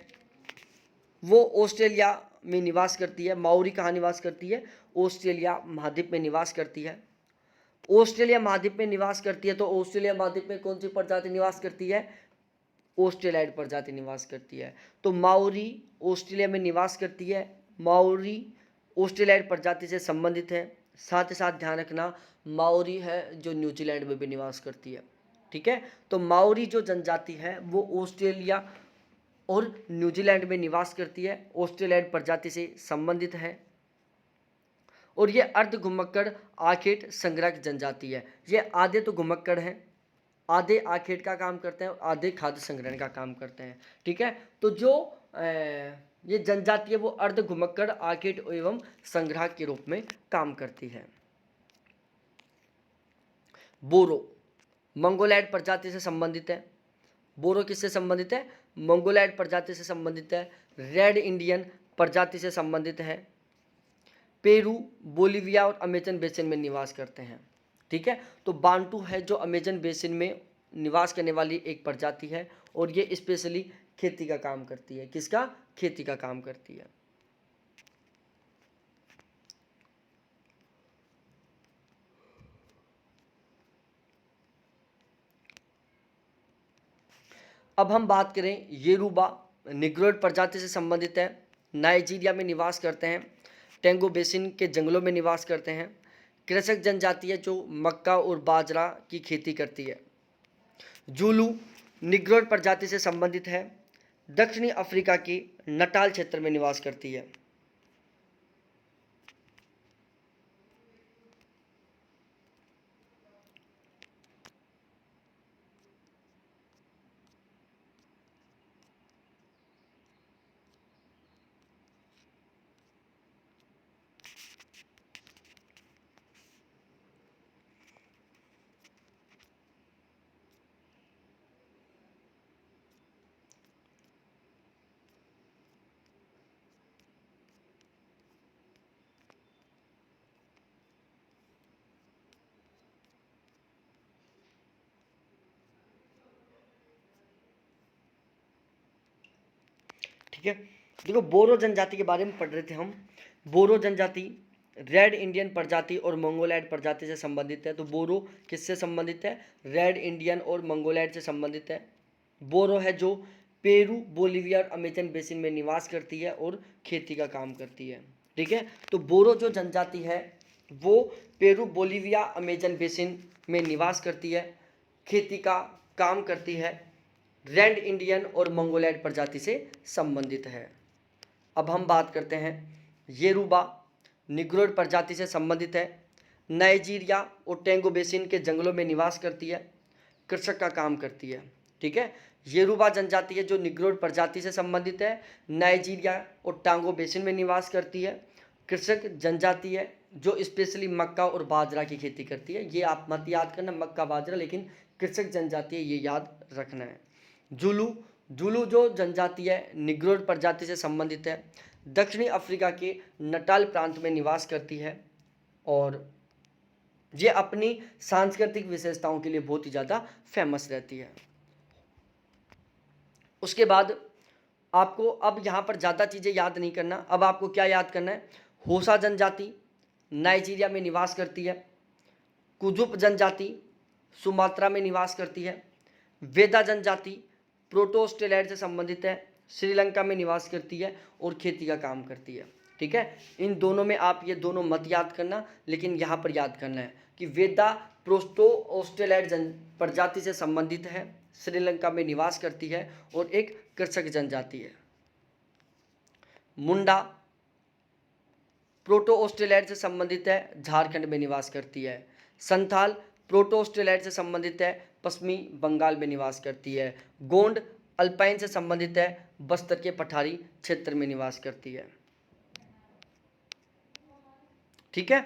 S1: वो ऑस्ट्रेलिया में निवास करती है। माओरी कहाँ निवास करती है? ऑस्ट्रेलिया महाद्वीप में निवास करती है। ऑस्ट्रेलिया महाद्वीप में निवास करती है तो ऑस्ट्रेलिया महाद्वीप में कौन सी प्रजाति निवास करती है? ऑस्ट्रेलाइड प्रजाति निवास करती है। तो माओरी ऑस्ट्रेलिया में निवास करती है, माओरी ऑस्ट्रेलाइड प्रजाति से संबंधित है। साथ ही साथ ध्यान रखना माओरी है जो न्यूजीलैंड में भी निवास करती है। ठीक है, तो माओरी जो जनजाति है वो ऑस्ट्रेलिया और न्यूजीलैंड में निवास करती है, ऑस्ट्रेलाइड प्रजाति से संबंधित है। और ये अर्ध घुमक्कड़ आखेट संग्रहक जनजाति है। ये आधे तो घुमक्कड़ हैं, आधे आखेट का काम करते हैं और आधे खाद्य संग्रहण का काम करते हैं। ठीक है, तो जो ये जनजाति है वो अर्ध घुमक्कड़ आखेट एवं संग्राहक के रूप में काम करती है। बोरो मंगोलैड प्रजाति से संबंधित है। बोरो किससे संबंधित है? मंगोलैड प्रजाति से संबंधित है। रेड इंडियन प्रजाति से संबंधित है। पेरू, बोलिविया और अमेजन बेसिन में निवास करते हैं। ठीक है, तो बांटू है जो अमेजन बेसिन में निवास करने वाली एक प्रजाति है और ये स्पेशली खेती का काम करती है। किसका? खेती का काम करती है। अब हम बात करें येरुबा, निग्रोइड प्रजाति से संबंधित है, नाइजीरिया में निवास करते हैं, टेंगो बेसिन के जंगलों में निवास करते हैं, कृषक जनजाति है जो मक्का और बाजरा की खेती करती है। जूलू निग्रोइड प्रजाति से संबंधित है, दक्षिणी अफ्रीका के नटाल क्षेत्र में निवास करती है। ठीक है, देखो बोरो जनजाति के बारे में पढ़ रहे थे हम। बोरो जनजाति रेड इंडियन प्रजाति और मंगोलैड प्रजाति से संबंधित है। तो बोरो किससे संबंधित है? रेड इंडियन और मंगोलैड से संबंधित है। बोरो है जो पेरू, बोलीविया और अमेजन बेसिन में निवास करती है और खेती का काम करती है। ठीक है, तो बोरो जो जनजाति है वो पेरू, बोलीविया, अमेजन बेसिन में निवास करती है, खेती का काम करती है, रेड इंडियन और मंगोलैड प्रजाति से संबंधित है। अब हम बात करते हैं येरुबा, निग्रोइड प्रजाति से संबंधित है, नाइजीरिया और टेंगो बेसिन के जंगलों में निवास करती है, कृषक का काम करती है। ठीक है, येरुबा जनजाति है जो निग्रोइड प्रजाति से संबंधित है, नाइजीरिया और टांगो बेसिन में निवास करती है, कृषक जनजाति है जो स्पेशली मक्का और बाजरा की खेती करती है। ये आप मत याद करना मक्का बाजरा, लेकिन कृषक जनजाति है ये याद रखना है। जुलू, जुलू जो जनजाति है निग्रोइड प्रजाति से संबंधित है, दक्षिणी अफ्रीका के नटाल प्रांत में निवास करती है और ये अपनी सांस्कृतिक विशेषताओं के लिए बहुत ही ज़्यादा फेमस रहती है। उसके बाद आपको अब यहाँ पर ज़्यादा चीज़ें याद नहीं करना, अब आपको क्या याद करना है? होसा जनजाति नाइजीरिया में निवास करती है, कुजुप जनजाति सुमात्रा में निवास करती है, वेदा जनजाति प्रोटोस्टेलैड से संबंधित है, श्रीलंका में निवास करती है और खेती का काम करती है। ठीक है, इन दोनों में आप ये दोनों मत याद करना, लेकिन यहाँ पर याद करना है कि वेदा प्रोटोस्टेलैड प्रजाति से संबंधित है, श्रीलंका में निवास करती है और एक कृषक जनजाति है। मुंडा प्रोटोस्टेलैड से संबंधित है, झारखंड में निवास करती है। संथाल प्रोटोस्टेलैड से संबंधित है, पश्चिमी बंगाल में निवास करती है। गोंड अल्पाइन से संबंधित है, बस्तर के पठारी क्षेत्र में निवास करती है। ठीक है,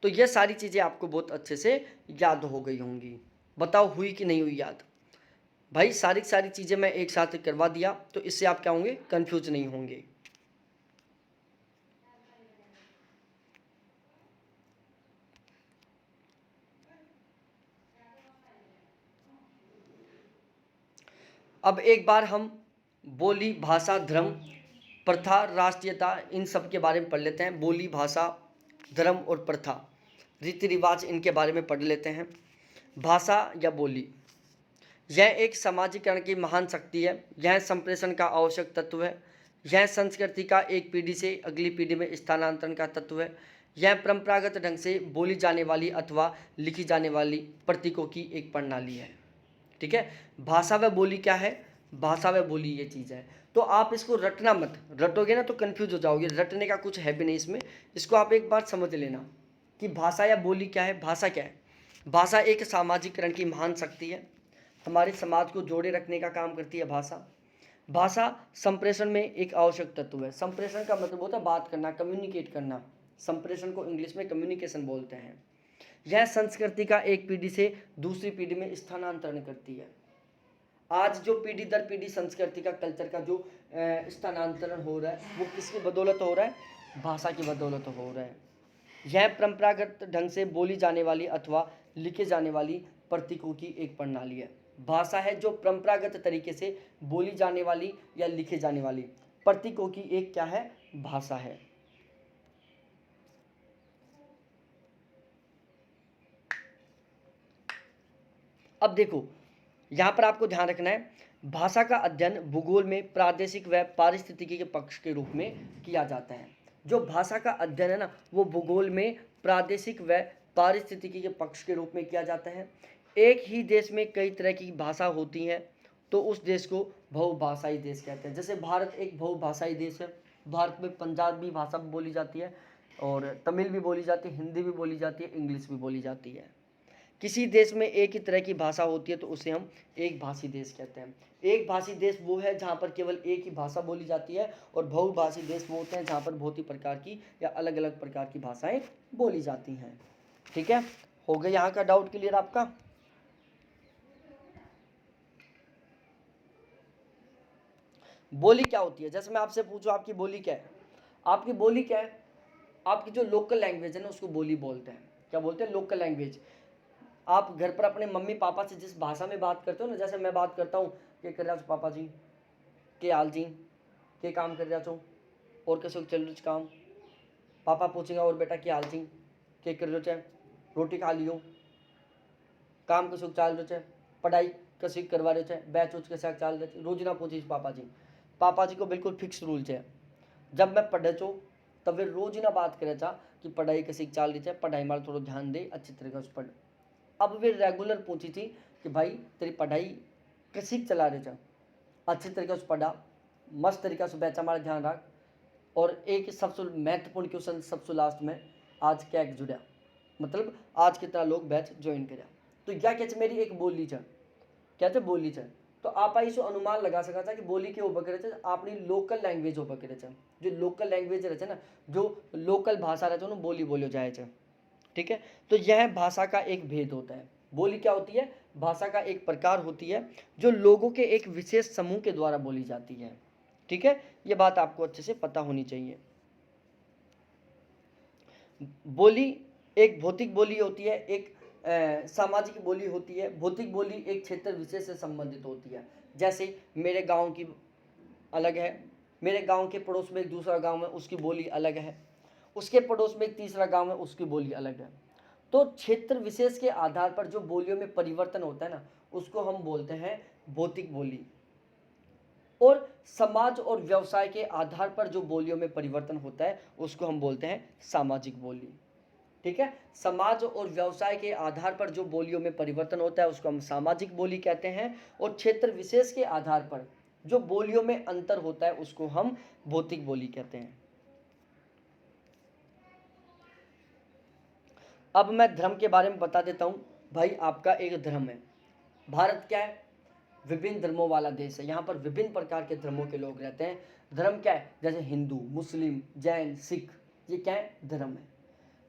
S1: तो ये सारी चीज़ें आपको बहुत अच्छे से याद हो गई होंगी। बताओ हुई कि नहीं हुई याद? भाई सारी सारी चीज़ें मैं एक साथ करवा दिया तो इससे आप क्या होंगे? कंफ्यूज नहीं होंगे। अब एक बार हम बोली, भाषा, धर्म, प्रथा, राष्ट्रीयता इन सब के बारे में पढ़ लेते हैं। बोली, भाषा, धर्म और प्रथा, रीति रिवाज, इनके बारे में पढ़ लेते हैं। भाषा या बोली, यह एक सामाजिकरण की महान शक्ति है। यह संप्रेषण का आवश्यक तत्व है। यह संस्कृति का एक पीढ़ी से अगली पीढ़ी में स्थानांतरण का तत्व है। यह परंपरागत ढंग से बोली जाने वाली अथवा लिखी जाने वाली प्रतीकों की एक प्रणाली है। ठीक है, भाषा व बोली क्या है? भाषा व बोली ये चीज़ है। तो आप इसको रटना मत, रटोगे ना तो कंफ्यूज हो जाओगे। रटने का कुछ है भी नहीं इसमें, इसको आप एक बार समझ लेना कि भाषा या बोली क्या है। भाषा क्या है? भाषा एक सामाजिकरण की महान शक्ति है, हमारे समाज को जोड़े रखने का काम करती है भाषा। भाषा संप्रेषण में एक आवश्यक तत्व है। संप्रेषण का मतलब होता है बात करना, कम्युनिकेट करना। संप्रेषण को इंग्लिश में कम्युनिकेशन बोलते हैं। यह संस्कृति का एक पीढ़ी से दूसरी पीढ़ी में स्थानांतरण करती है। आज जो पीढ़ी दर पीढ़ी संस्कृति का, कल्चर का जो स्थानांतरण हो रहा है वो किसकी बदौलत हो रहा है? भाषा की बदौलत हो रहा है। यह परंपरागत ढंग से बोली जाने वाली अथवा लिखे जाने वाली प्रतीकों की एक प्रणाली है। भाषा है जो परंपरागत तरीके से बोली जाने वाली या लिखे जाने वाली प्रतीकों की एक क्या है? भाषा है। अब देखो यहाँ पर आपको ध्यान रखना है, भाषा का अध्ययन भूगोल में प्रादेशिक व पारिस्थितिकी के पक्ष के रूप में किया जाता है। जो भाषा का अध्ययन है ना, वो भूगोल में प्रादेशिक व पारिस्थितिकी के पक्ष के रूप में किया जाता है। एक ही देश में कई तरह की भाषा होती हैं तो उस देश को बहुभाषाई देश कहते हैं। जैसे भारत एक बहुभाषाई देश है। भारत में पंजाबी भाषा भी बोली जाती है और तमिल भी बोली जाती है, हिंदी भी बोली जाती है, इंग्लिश भी बोली जाती है। किसी देश में एक ही तरह की भाषा होती है तो उसे हम एक भाषी देश कहते हैं। एक भाषी देश वो है जहाँ पर केवल एक ही भाषा बोली जाती है, और बहुभाषी देश वो होते हैं जहाँ पर बहुत ही प्रकार की या अलग अलग प्रकार की भाषाएं बोली जाती हैं। ठीक है, हो गया यहाँ का डाउट क्लियर आपका? बोली क्या होती है? जैसे मैं आपसे पूछूं आपकी बोली क्या है, आपकी बोली क्या है? आपकी जो लोकल लैंग्वेज है ना उसको बोली बोलते हैं। क्या बोलते हैं? Local language. आप घर पर अपने मम्मी पापा से जिस भाषा में बात करते हो ना, जैसे मैं बात करता हूँ के कर रहा छो पापा जी, के हाल जी, के काम कर रहा छो, और कैसे चल रही काम। पापा पूछेगा और बेटा के हाल जी, के कर रहे हो, रोटी खा लियो, काम कैसे चाल रहे हो, पढ़ाई कैसे करवा रहे हो, बैच उच कैसे चाल रहे, रोज ना पूछिस पापा जी। पापा जी को बिल्कुल फिक्स रूल है। जब मैं पढ़े छो तब वे रोज ना बात करे था कि पढ़ाई कैसी चाल रही है, पढ़ाई मार थोड़ा ध्यान दे, अच्छी तरीके से पढ़। अब वे रेगुलर पूछी थी कि भाई तेरी पढ़ाई कैसी चला रहे थे, अच्छी तरीके से पढ़ा, मस्त तरीके से बैचा हमारा ध्यान रख, और एक सबसे महत्वपूर्ण क्वेश्चन सबसे लास्ट में, आज क्या जुड़ा, मतलब आज कितना लोग बैच ज्वाइन करा। तो क्या कहते मेरी एक बोली है, कहते बोली है। तो आप इस अनुमान लगा सका था कि बोली के ऊपर करे अपनी लोकल लैंग्वेज ऊपर करे, जो लोकल लैंग्वेज रहते ना, जो लोकल भाषा रहते ना, बोली बोलो जाए। ठीक है, तो यह भाषा का एक भेद होता है। बोली क्या होती है? भाषा का एक प्रकार होती है जो लोगों के एक विशेष समूह के द्वारा बोली जाती है। ठीक है, यह बात आपको अच्छे से पता होनी चाहिए। बोली एक भौतिक बोली होती है, एक सामाजिक बोली होती है। भौतिक बोली एक क्षेत्र विशेष से संबंधित होती है। जैसे मेरे गांव की अलग है, मेरे गांव के पड़ोस में एक दूसरा गांव है, उसकी बोली अलग है, उसके पड़ोस में एक तीसरा गांव है, उसकी बोली अलग है। तो क्षेत्र विशेष के आधार पर जो बोलियों में परिवर्तन होता है ना, उसको हम बोलते हैं भौतिक बोली। और समाज और व्यवसाय के आधार पर जो बोलियों में परिवर्तन होता है उसको हम बोलते हैं सामाजिक बोली। ठीक है, समाज और व्यवसाय के आधार पर जो बोलियों में परिवर्तन होता है उसको हम सामाजिक बोली कहते हैं, और क्षेत्र विशेष के आधार पर जो बोलियों में अंतर होता है उसको हम भौतिक बोली कहते हैं। अब मैं धर्म के बारे में बता देता हूँ। भाई आपका एक धर्म है। भारत क्या है? विभिन्न धर्मों वाला देश है। यहाँ पर विभिन्न प्रकार के धर्मों के लोग रहते हैं। धर्म क्या है? जैसे हिंदू, मुस्लिम, जैन, सिख, ये क्या है? धर्म है।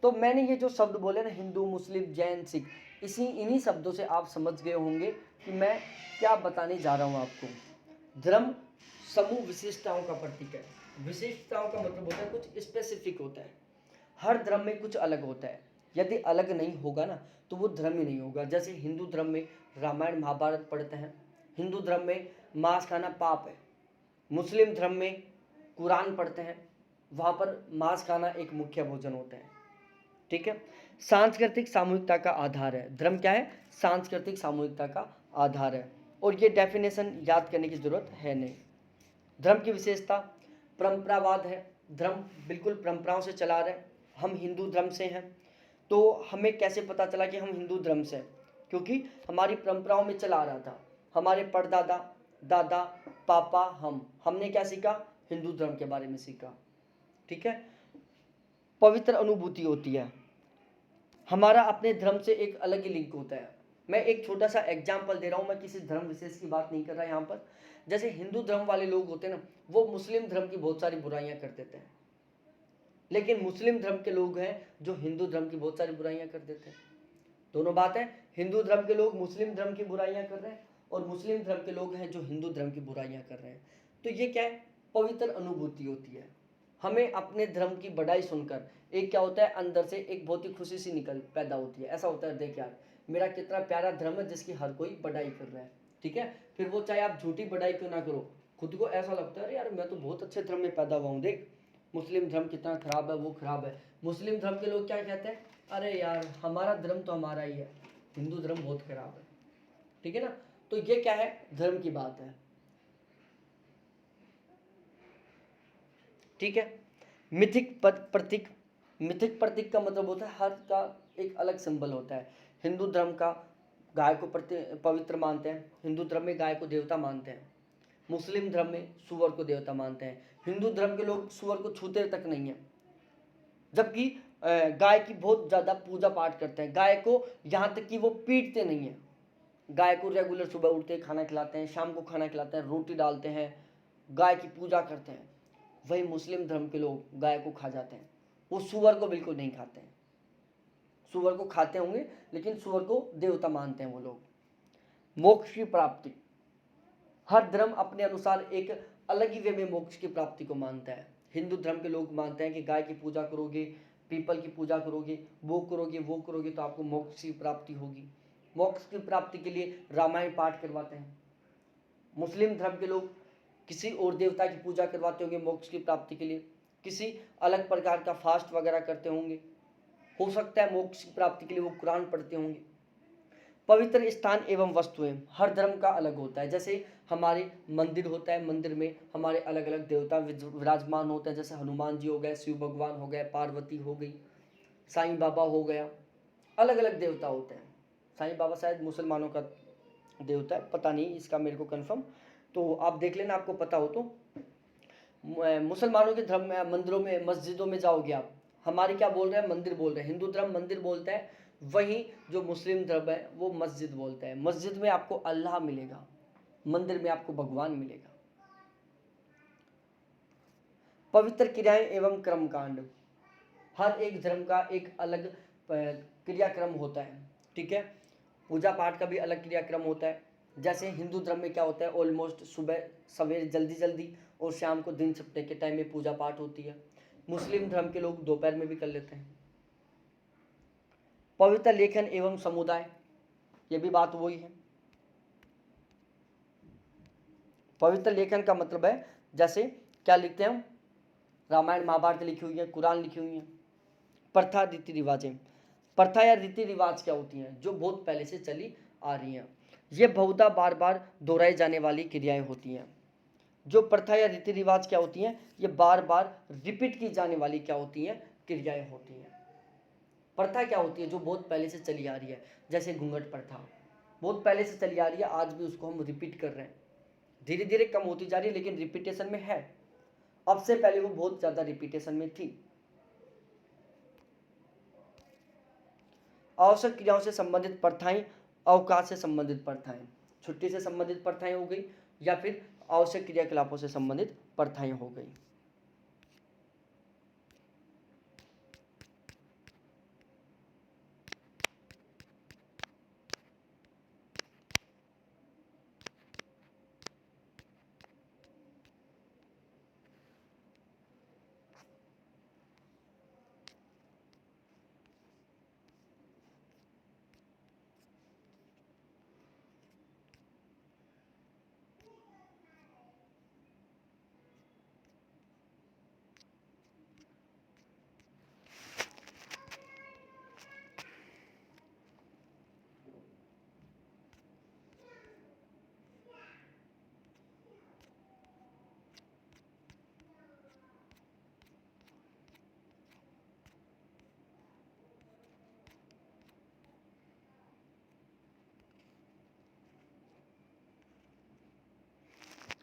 S1: तो मैंने ये जो शब्द बोले ना, हिंदू, मुस्लिम, जैन, सिख, इन्हीं शब्दों से आप समझ गए होंगे कि मैं क्या बताने जा रहा हूँ आपको। धर्म समूह विशिष्टताओं का प्रतीक है। विशिष्टताओं का मतलब होता है कुछ स्पेसिफिक होता है। हर धर्म में कुछ अलग होता है। यदि अलग नहीं होगा ना तो वो धर्म ही नहीं होगा। जैसे हिंदू धर्म में रामायण महाभारत पढ़ते हैं, हिंदू धर्म में मांस खाना पाप है। मुस्लिम धर्म में कुरान पढ़ते हैं, वहाँ पर मांस खाना एक मुख्य भोजन होता है। ठीक है, सांस्कृतिक सामूहिकता का आधार है। धर्म क्या है? सांस्कृतिक सामूहिकता का आधार है, और ये डेफिनेशन याद करने की जरूरत है नहीं। धर्म की विशेषता परंपरावाद है। धर्म बिल्कुल परंपराओं से चला रहे हैं। हम हिंदू धर्म से हैं, तो हमें कैसे पता चला कि हम हिंदू धर्म से हैं? क्योंकि हमारी परंपराओं में चला रहा था। हमारे परदादा, दादा, पापा, हमने क्या सीखा? हिंदू धर्म के बारे में सीखा। ठीक है, पवित्र अनुभूति होती है। हमारा अपने धर्म से एक अलग ही लिंक होता है। मैं एक छोटा सा एग्जाम्पल दे रहा हूँ, मैं किसी धर्म विशेष की बात नहीं कर रहा यहाँ पर। जैसे हिंदू धर्म वाले लोग होते हैं ना, वो मुस्लिम धर्म की बहुत सारी बुराइयां कर देते हैं, लेकिन मुस्लिम धर्म के लोग हैं जो हिंदू धर्म की बहुत सारी बुराइयां कर देते हैं। दोनों बात है, हिंदू धर्म के लोग मुस्लिम धर्म की बुराइयां कर रहे हैं, और मुस्लिम धर्म के लोग हैं जो हिंदू धर्म की बुराइयां कर रहे हैं। तो ये क्या है? पवित्र अनुभूति होती है। हमें अपने धर्म की बढ़ाई सुनकर एक क्या होता है, अंदर से एक बहुत ही खुशी सी निकल पैदा होती है। ऐसा होता है, देख यार मेरा कितना प्यारा धर्म है जिसकी हर कोई बढ़ाई कर रहा है। ठीक है, फिर वो चाहे आप झूठी बढ़ाई क्यों ना करो, खुद को ऐसा लगता है अरे यार मैं तो बहुत अच्छे धर्म में पैदा हुआ हूँ, देख मुस्लिम धर्म कितना खराब है, वो खराब है। मुस्लिम धर्म के लोग क्या कहते हैं? अरे यार हमारा धर्म तो हमारा ही है, हिंदू धर्म बहुत खराब है। ठीक है ना, तो ये क्या है? धर्म की बात है। ठीक है। प्रतीक, मिथिक प्रतीक का मतलब होता है हर का एक अलग सिंबल होता है। हिंदू धर्म का गाय को पवित्र मानते हैं, हिंदू धर्म में गाय को देवता मानते हैं। मुस्लिम धर्म में सुअर को देवता मानते हैं। हिंदू धर्म के लोग सुअर को छूते तक नहीं है, जबकि गाय की बहुत ज़्यादा पूजा पाठ करते हैं। गाय को यहाँ तक कि वो पीटते नहीं हैं, गाय को रेगुलर सुबह उठते खाना खिलाते हैं, शाम को खाना खिलाते हैं, रोटी डालते हैं, गाय की पूजा करते हैं। वही मुस्लिम धर्म के लोग गाय को खा जाते हैं, वो सुअर को बिल्कुल नहीं खाते हैं। सुअर को खाते होंगे लेकिन सुअर को देवता मानते हैं वो लोग। मोक्ष की प्राप्ति, हर धर्म अपने अनुसार एक अलग ही वे में मोक्ष की प्राप्ति को मानता है। हिंदू धर्म के लोग मानते हैं कि गाय की पूजा करोगे, पीपल की पूजा करोगे, वो करोगे तो आपको मोक्ष की प्राप्ति होगी। मोक्ष की प्राप्ति के लिए रामायण पाठ करवाते हैं। मुस्लिम धर्म के लोग किसी और देवता की पूजा करवाते होंगे मोक्ष की प्राप्ति के लिए, किसी अलग प्रकार का फास्ट वगैरह करते होंगे, हो सकता है मोक्ष की प्राप्ति के लिए वो कुरान पढ़ते होंगे। पवित्र स्थान एवं वस्तुएं, हर धर्म का अलग होता है। जैसे हमारे मंदिर होता है, मंदिर में हमारे अलग अलग देवता विराजमान होते हैं। जैसे हनुमान जी हो गए, शिव भगवान हो गए, पार्वती हो गई, साईं बाबा हो गया, अलग अलग देवता होते हैं। साईं बाबा शायद मुसलमानों का देवता है, पता नहीं इसका मेरे को कंफर्म, तो आप देख लेना आपको पता हो तो। मुसलमानों के धर्म में मंदिरों में मस्जिदों में जाओगे आप, हमारे क्या बोल रहे हैं, मंदिर बोल रहे हैं। हिंदू धर्म मंदिर बोलता है, वहीं जो मुस्लिम धर्म है वो मस्जिद बोलता है। मस्जिद में आपको अल्लाह मिलेगा, मंदिर में आपको भगवान मिलेगा। पवित्र क्रियाएं एवं कर्मकांड, हर एक धर्म का एक अलग क्रियाक्रम होता है, ठीक है। पूजा पाठ का भी अलग क्रियाक्रम होता है। जैसे हिंदू धर्म में क्या होता है, ऑलमोस्ट सुबह सवेरे जल्दी जल्दी और शाम को दिन छिपने के टाइम में पूजा पाठ होती है। मुस्लिम धर्म के लोग दोपहर में भी कर लेते हैं। पवित्र लेखन एवं समुदाय, ये भी बात वही है। पवित्र लेखन का मतलब है जैसे क्या लिखते हैं हम, रामायण महाभारत लिखी हुई है, कुरान लिखी हुई है। प्रथा रीति रिवाजें, प्रथा या रीति रिवाज क्या होती हैं, जो बहुत पहले से चली आ रही हैं। ये बहुधा बार बार दोहराई जाने वाली क्रियाएं होती हैं। जो प्रथा या रीति रिवाज क्या होती हैं, ये बार बार रिपीट की जाने वाली क्या होती हैं, क्रियाएं होती हैं। प्रथा क्या होती है, जो बहुत पहले से चली आ रही है। जैसे घूंघट प्रथा बहुत पहले से चली आ रही है, आज भी उसको हम रिपीट कर रहे हैं। धीरे धीरे कम होती जा रही है लेकिन रिपीटेशन में है। अब से पहले वो बहुत ज़्यादा रिपीटेशन में थी। आवश्यक क्रियाओं से संबंधित प्रथाएं, अवकाश से संबंधित प्रथाएं, छुट्टी से संबंधित प्रथाएं हो गई या फिर आवश्यक क्रियाकलापों से संबंधित प्रथाएं हो गई।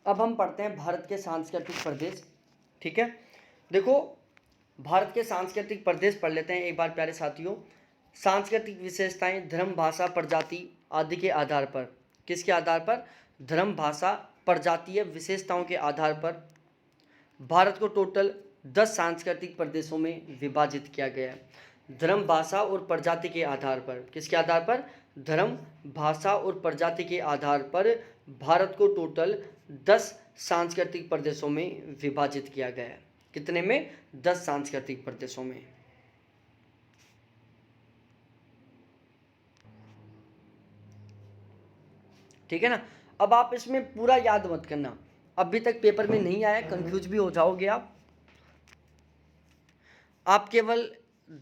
S1: अब हम पढ़ते हैं भारत के सांस्कृतिक प्रदेश, ठीक है। देखो भारत के सांस्कृतिक प्रदेश पढ़ लेते हैं एक बार प्यारे साथियों। सांस्कृतिक विशेषताएं धर्म, भाषा, प्रजाति आदि के आधार पर, किसके आधार पर, धर्म, भाषा, प्रजातीय विशेषताओं के आधार पर भारत को टोटल 10 सांस्कृतिक प्रदेशों में विभाजित किया गया है। धर्म, भाषा और प्रजाति के आधार पर, किसके आधार पर, धर्म, भाषा और प्रजाति के आधार पर भारत को टोटल 10 सांस्कृतिक प्रदेशों में विभाजित किया गया है। कितने में, 10 सांस्कृतिक प्रदेशों में। ठीक है ना। अब आप इसमें पूरा याद मत करना, अभी तक पेपर में नहीं आया, कंफ्यूज भी हो जाओगे आप केवल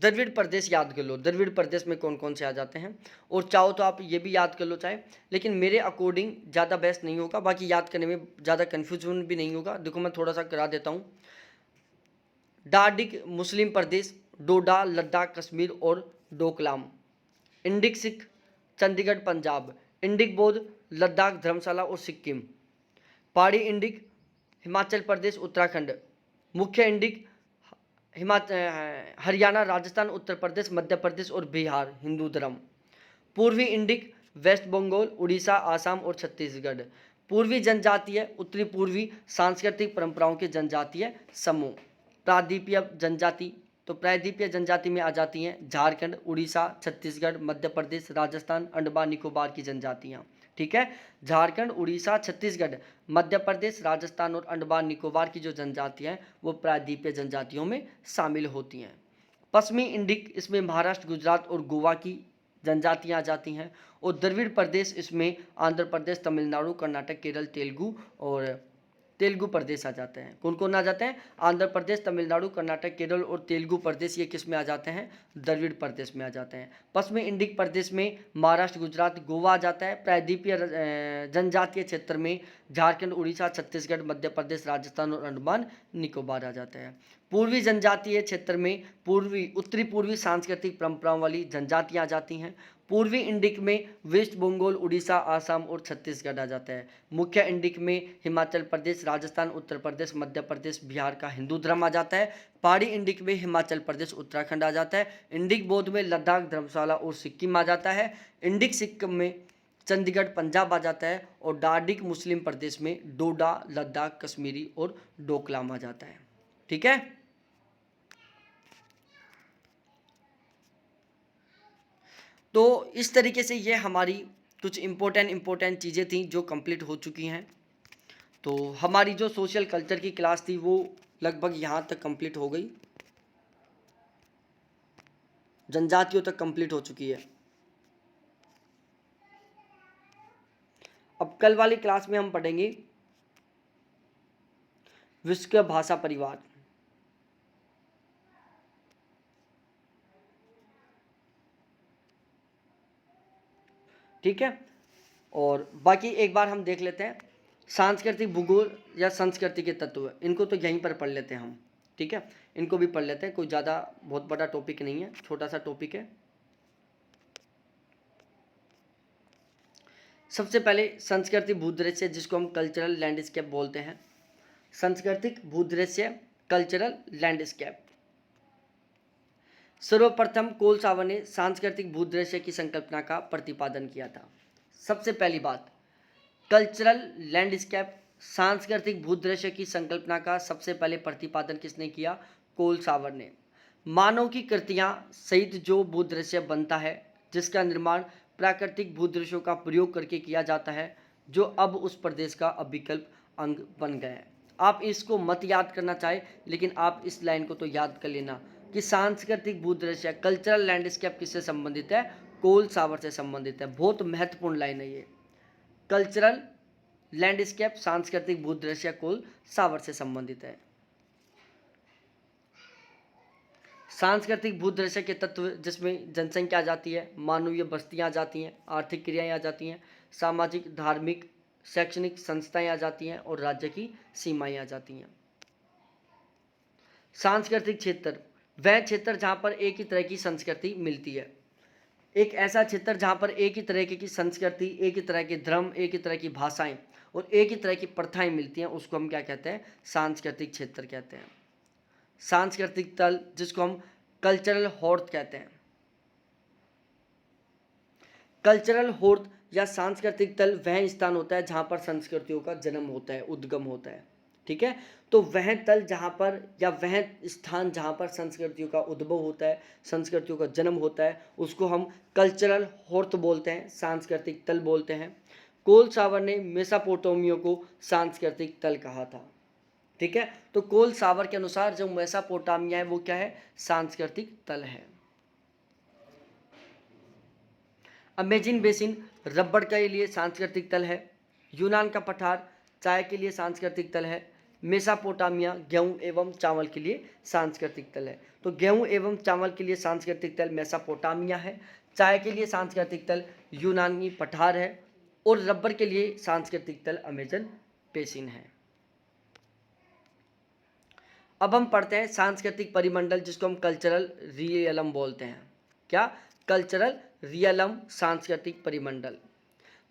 S1: द्रविड़ प्रदेश याद कर लो, द्रविड़ प्रदेश में कौन कौन से आ जाते हैं, और चाहो तो आप ये भी याद कर लो चाहे, लेकिन मेरे अकॉर्डिंग ज़्यादा बेस्ट नहीं होगा, बाकी याद करने में ज़्यादा कन्फ्यूजन भी नहीं होगा। देखो मैं थोड़ा सा करा देता हूँ। डार्डिक मुस्लिम प्रदेश, डोडा लद्दाख कश्मीर और डोकलाम। इंडिक सिख चंडीगढ़ पंजाब, इंडिक बौद्ध लद्दाख धर्मशाला और सिक्किम। पहाड़ी इंडिक हिमाचल प्रदेश उत्तराखंड। मुख्य इंडिक हरियाणा राजस्थान उत्तर प्रदेश मध्य प्रदेश और बिहार हिंदू धर्म। पूर्वी इंडिक वेस्ट बंगाल उड़ीसा आसाम और छत्तीसगढ़। पूर्वी जनजातीय उत्तरी पूर्वी सांस्कृतिक परंपराओं के जनजातीय समूह। प्रायद्वीपीय जनजाति, तो प्रायद्वीपीय जनजाति में आ जाती हैं झारखंड उड़ीसा छत्तीसगढ़ मध्य प्रदेश राजस्थान अंडमान निकोबार की जनजातियाँ। ठीक है, झारखंड उड़ीसा छत्तीसगढ़ मध्य प्रदेश राजस्थान और अंडमान निकोबार की जो जनजातियाँ हैं वो प्रायद्वीपीय जनजातियों में शामिल होती हैं। पश्चिमी इंडिक इसमें महाराष्ट्र गुजरात और गोवा की जनजातियाँ आ जाती हैं। और द्रविड़ प्रदेश इसमें आंध्र प्रदेश तमिलनाडु कर्नाटक केरल तेलुगु प्रदेश आ जाते हैं। कौन कौन आ जाते हैं? आंध्र प्रदेश तमिलनाडु कर्नाटक केरल और तेलुगु प्रदेश, ये किस में आ जाते हैं? द्रविड़ प्रदेश में आ जाते हैं। पश्चिमी इंडिक प्रदेश में महाराष्ट्र गुजरात गोवा आ जाता है। प्रायद्वीपीय जनजातीय क्षेत्र में झारखंड उड़ीसा छत्तीसगढ़ मध्य प्रदेश राजस्थान और अंडमान निकोबार आ जाते हैं। पूर्वी जनजातीय क्षेत्र में उत्तरी पूर्वी सांस्कृतिक परंपराओं वाली जनजातियाँ आ जाती हैं। पूर्वी इंडिक में वेस्ट बंगाल उड़ीसा आसाम और छत्तीसगढ़ आ जाता है। मुख्य इंडिक में हिमाचल प्रदेश राजस्थान उत्तर प्रदेश मध्य प्रदेश बिहार का हिंदू धर्म आ जाता है। पहाड़ी इंडिक में हिमाचल प्रदेश उत्तराखंड आ जाता है। इंडिक बौद्ध में लद्दाख धर्मशाला और सिक्किम आ जाता है। इंडिक सिक्किम में चंडीगढ़ पंजाब आ जाता है। और डार्डिक मुस्लिम प्रदेश में डोडा लद्दाख कश्मीरी और डोकलाम आ जाता है। ठीक है, तो इस तरीके से ये हमारी कुछ इम्पोर्टेंट चीज़ें थी जो कंप्लीट हो चुकी हैं। तो हमारी जो सोशल कल्चर की क्लास थी वो लगभग यहाँ तक कंप्लीट हो गई, जनजातियों तक कंप्लीट हो चुकी है। अब कल वाली क्लास में हम पढ़ेंगे विश्व का भाषा परिवार। ठीक है, और बाकी एक बार हम देख लेते हैं सांस्कृतिक भूगोल या संस्कृति के तत्व, इनको तो यहीं पर पढ़ लेते हैं हम। ठीक है, इनको भी पढ़ लेते हैं, कोई ज़्यादा बहुत बड़ा टॉपिक नहीं है, छोटा सा टॉपिक है। सबसे पहले सांस्कृतिक भूदृश्य, जिसको हम कल्चरल लैंडस्केप बोलते हैं। सांस्कृतिक भूदृश्य कल्चरल लैंडस्केप। सर्वप्रथम कोल सावर ने सांस्कृतिक भूदृश्य की संकल्पना का प्रतिपादन किया था। सबसे पहली बात, कल्चरल लैंडस्केप सांस्कृतिक भूदृश्य की संकल्पना का सबसे पहले प्रतिपादन किसने किया? कोल सावर ने। मानव की कृतियां सहित जो भूदृश्य बनता है, जिसका निर्माण प्राकृतिक भूदृश्यों का प्रयोग करके किया जाता है, जो अब उस प्रदेश का अविकल्प अंग बन गए हैं। आप इसको मत याद करना चाहे, लेकिन आप इस लाइन को तो याद कर लेना कि सांस्कृतिक भूदृश्य कल्चरल लैंडस्केप किससे संबंधित है? कोल सावर से संबंधित है। बहुत महत्वपूर्ण लाइन है ये। कल्चरल लैंडस्केप सांस्कृतिक भूदृश्य कोल सावर से संबंधित है। सांस्कृतिक भूदृश्य के तत्व जिसमें जनसंख्या आ जाती है, मानवीय बस्तियां आ जाती हैं, आर्थिक क्रियाएं आ जाती हैं, सामाजिक धार्मिक शैक्षणिक संस्थाएं आ जाती हैं और राज्य की सीमाएं आ जाती हैं। सांस्कृतिक क्षेत्र वह क्षेत्र जहाँ पर एक ही तरह की संस्कृति मिलती है। एक ऐसा क्षेत्र जहाँ पर एक ही तरह की संस्कृति, एक ही तरह के धर्म, एक ही तरह की भाषाएं और एक ही तरह की प्रथाएं मिलती हैं, उसको हम क्या कहते हैं? सांस्कृतिक क्षेत्र कहते हैं। सांस्कृतिक तल, जिसको हम कल्चरल हॉर्थ कहते हैं। कल्चरल हॉर्थ या सांस्कृतिक तल वह स्थान होता है जहाँ पर संस्कृतियों का जन्म होता है, उद्गम होता है। ठीक है, तो वह तल जहाँ पर या वह स्थान जहाँ पर संस्कृतियों का उद्भव होता है, संस्कृतियों का जन्म होता है, उसको हम कल्चरल हॉर्थ बोलते हैं, सांस्कृतिक तल बोलते हैं। कोल सावर ने मेसोपोटामिया को सांस्कृतिक तल कहा था। ठीक है, तो कोल सावर के अनुसार जो मेसोपोटामिया है वो क्या है? सांस्कृतिक तल है। अमेजिन बेसिन रबड़ के लिए सांस्कृतिक तल है। यूनान का पठार चाय के लिए सांस्कृतिक तल है। मेसोपोटामिया गेहूं एवं चावल के लिए सांस्कृतिक तल है। तो गेहूं एवं चावल के लिए सांस्कृतिक तल मेसोपोटामिया है, चाय के लिए सांस्कृतिक तल यूनानी पठार है और रबड़ के लिए सांस्कृतिक तल अमेजन बेसिन है। अब हम पढ़ते हैं सांस्कृतिक परिमंडल, जिसको हम कल्चरल रियलम बोलते हैं। क्या? कल्चरल रियलम, सांस्कृतिक परिमंडल।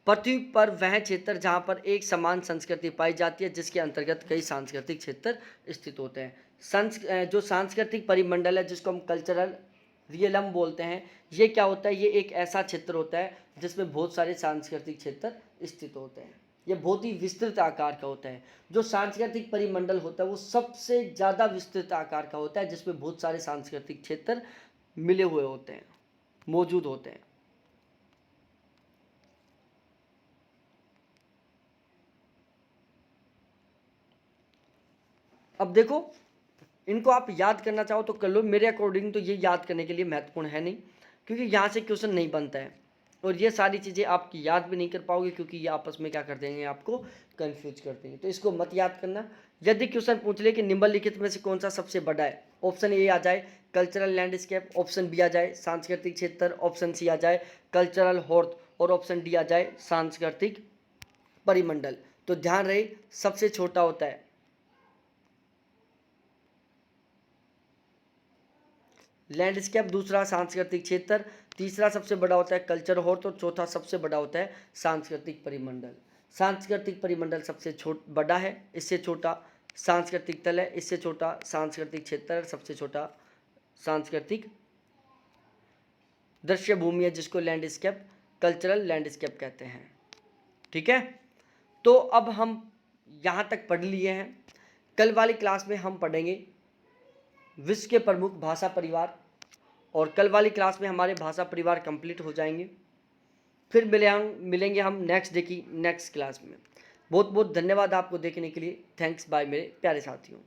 S1: पृथ्वी पर वह क्षेत्र जहाँ पर एक समान संस्कृति पाई जाती है, जिसके अंतर्गत कई सांस्कृतिक क्षेत्र स्थित होते हैं। जो सांस्कृतिक परिमंडल है, जिसको हम कल्चरल रियलम बोलते हैं, ये क्या होता है? ये एक ऐसा क्षेत्र होता है जिसमें बहुत सारे सांस्कृतिक क्षेत्र स्थित होते हैं। ये बहुत ही विस्तृत आकार का होता है। जो सांस्कृतिक परिमंडल होता है वो सबसे ज़्यादा विस्तृत आकार का होता है, जिसमें बहुत सारे सांस्कृतिक क्षेत्र मिले हुए होते हैं, मौजूद होते हैं। अब देखो, इनको आप याद करना चाहो तो कर लो, मेरे अकॉर्डिंग तो ये याद करने के लिए महत्वपूर्ण है नहीं, क्योंकि यहाँ से क्वेश्चन नहीं बनता है, और ये सारी चीज़ें आपकी याद भी नहीं कर पाओगे, क्योंकि ये आपस में क्या कर देंगे, आपको कंफ्यूज कर देंगे। तो इसको मत याद करना। यदि क्वेश्चन पूछ ले कि निम्नलिखित में से कौन सा सबसे बड़ा है, ऑप्शन ए आ जाए कल्चरल लैंडस्केप, ऑप्शन बी आ जाए सांस्कृतिक क्षेत्र, ऑप्शन सी आ जाए कल्चरल हॉर्थ, और ऑप्शन डी आ जाए सांस्कृतिक परिमंडल, तो ध्यान रहे सबसे छोटा होता है लैंडस्केप, दूसरा सांस्कृतिक क्षेत्र, तीसरा सबसे बड़ा होता है कल्चर हॉर्थ, और चौथा सबसे बड़ा होता है सांस्कृतिक परिमंडल। सांस्कृतिक परिमंडल सबसे बड़ा है, इससे छोटा सांस्कृतिक तल है, इससे छोटा सांस्कृतिक क्षेत्र है, सबसे छोटा सांस्कृतिक दृश्य भूमि है, जिसको लैंडस्केप, कल्चरल लैंडस्केप कहते हैं। ठीक है, तो अब हम यहाँ तक पढ़ लिए हैं। कल वाली क्लास में हम पढ़ेंगे विश्व के प्रमुख भाषा परिवार, और कल वाली क्लास में हमारे भाषा परिवार कंप्लीट हो जाएंगे। फिर मिलेंगे हम नेक्स्ट डे की नेक्स्ट क्लास में। बहुत बहुत धन्यवाद आपको देखने के लिए। थैंक्स, बाय मेरे प्यारे साथियों।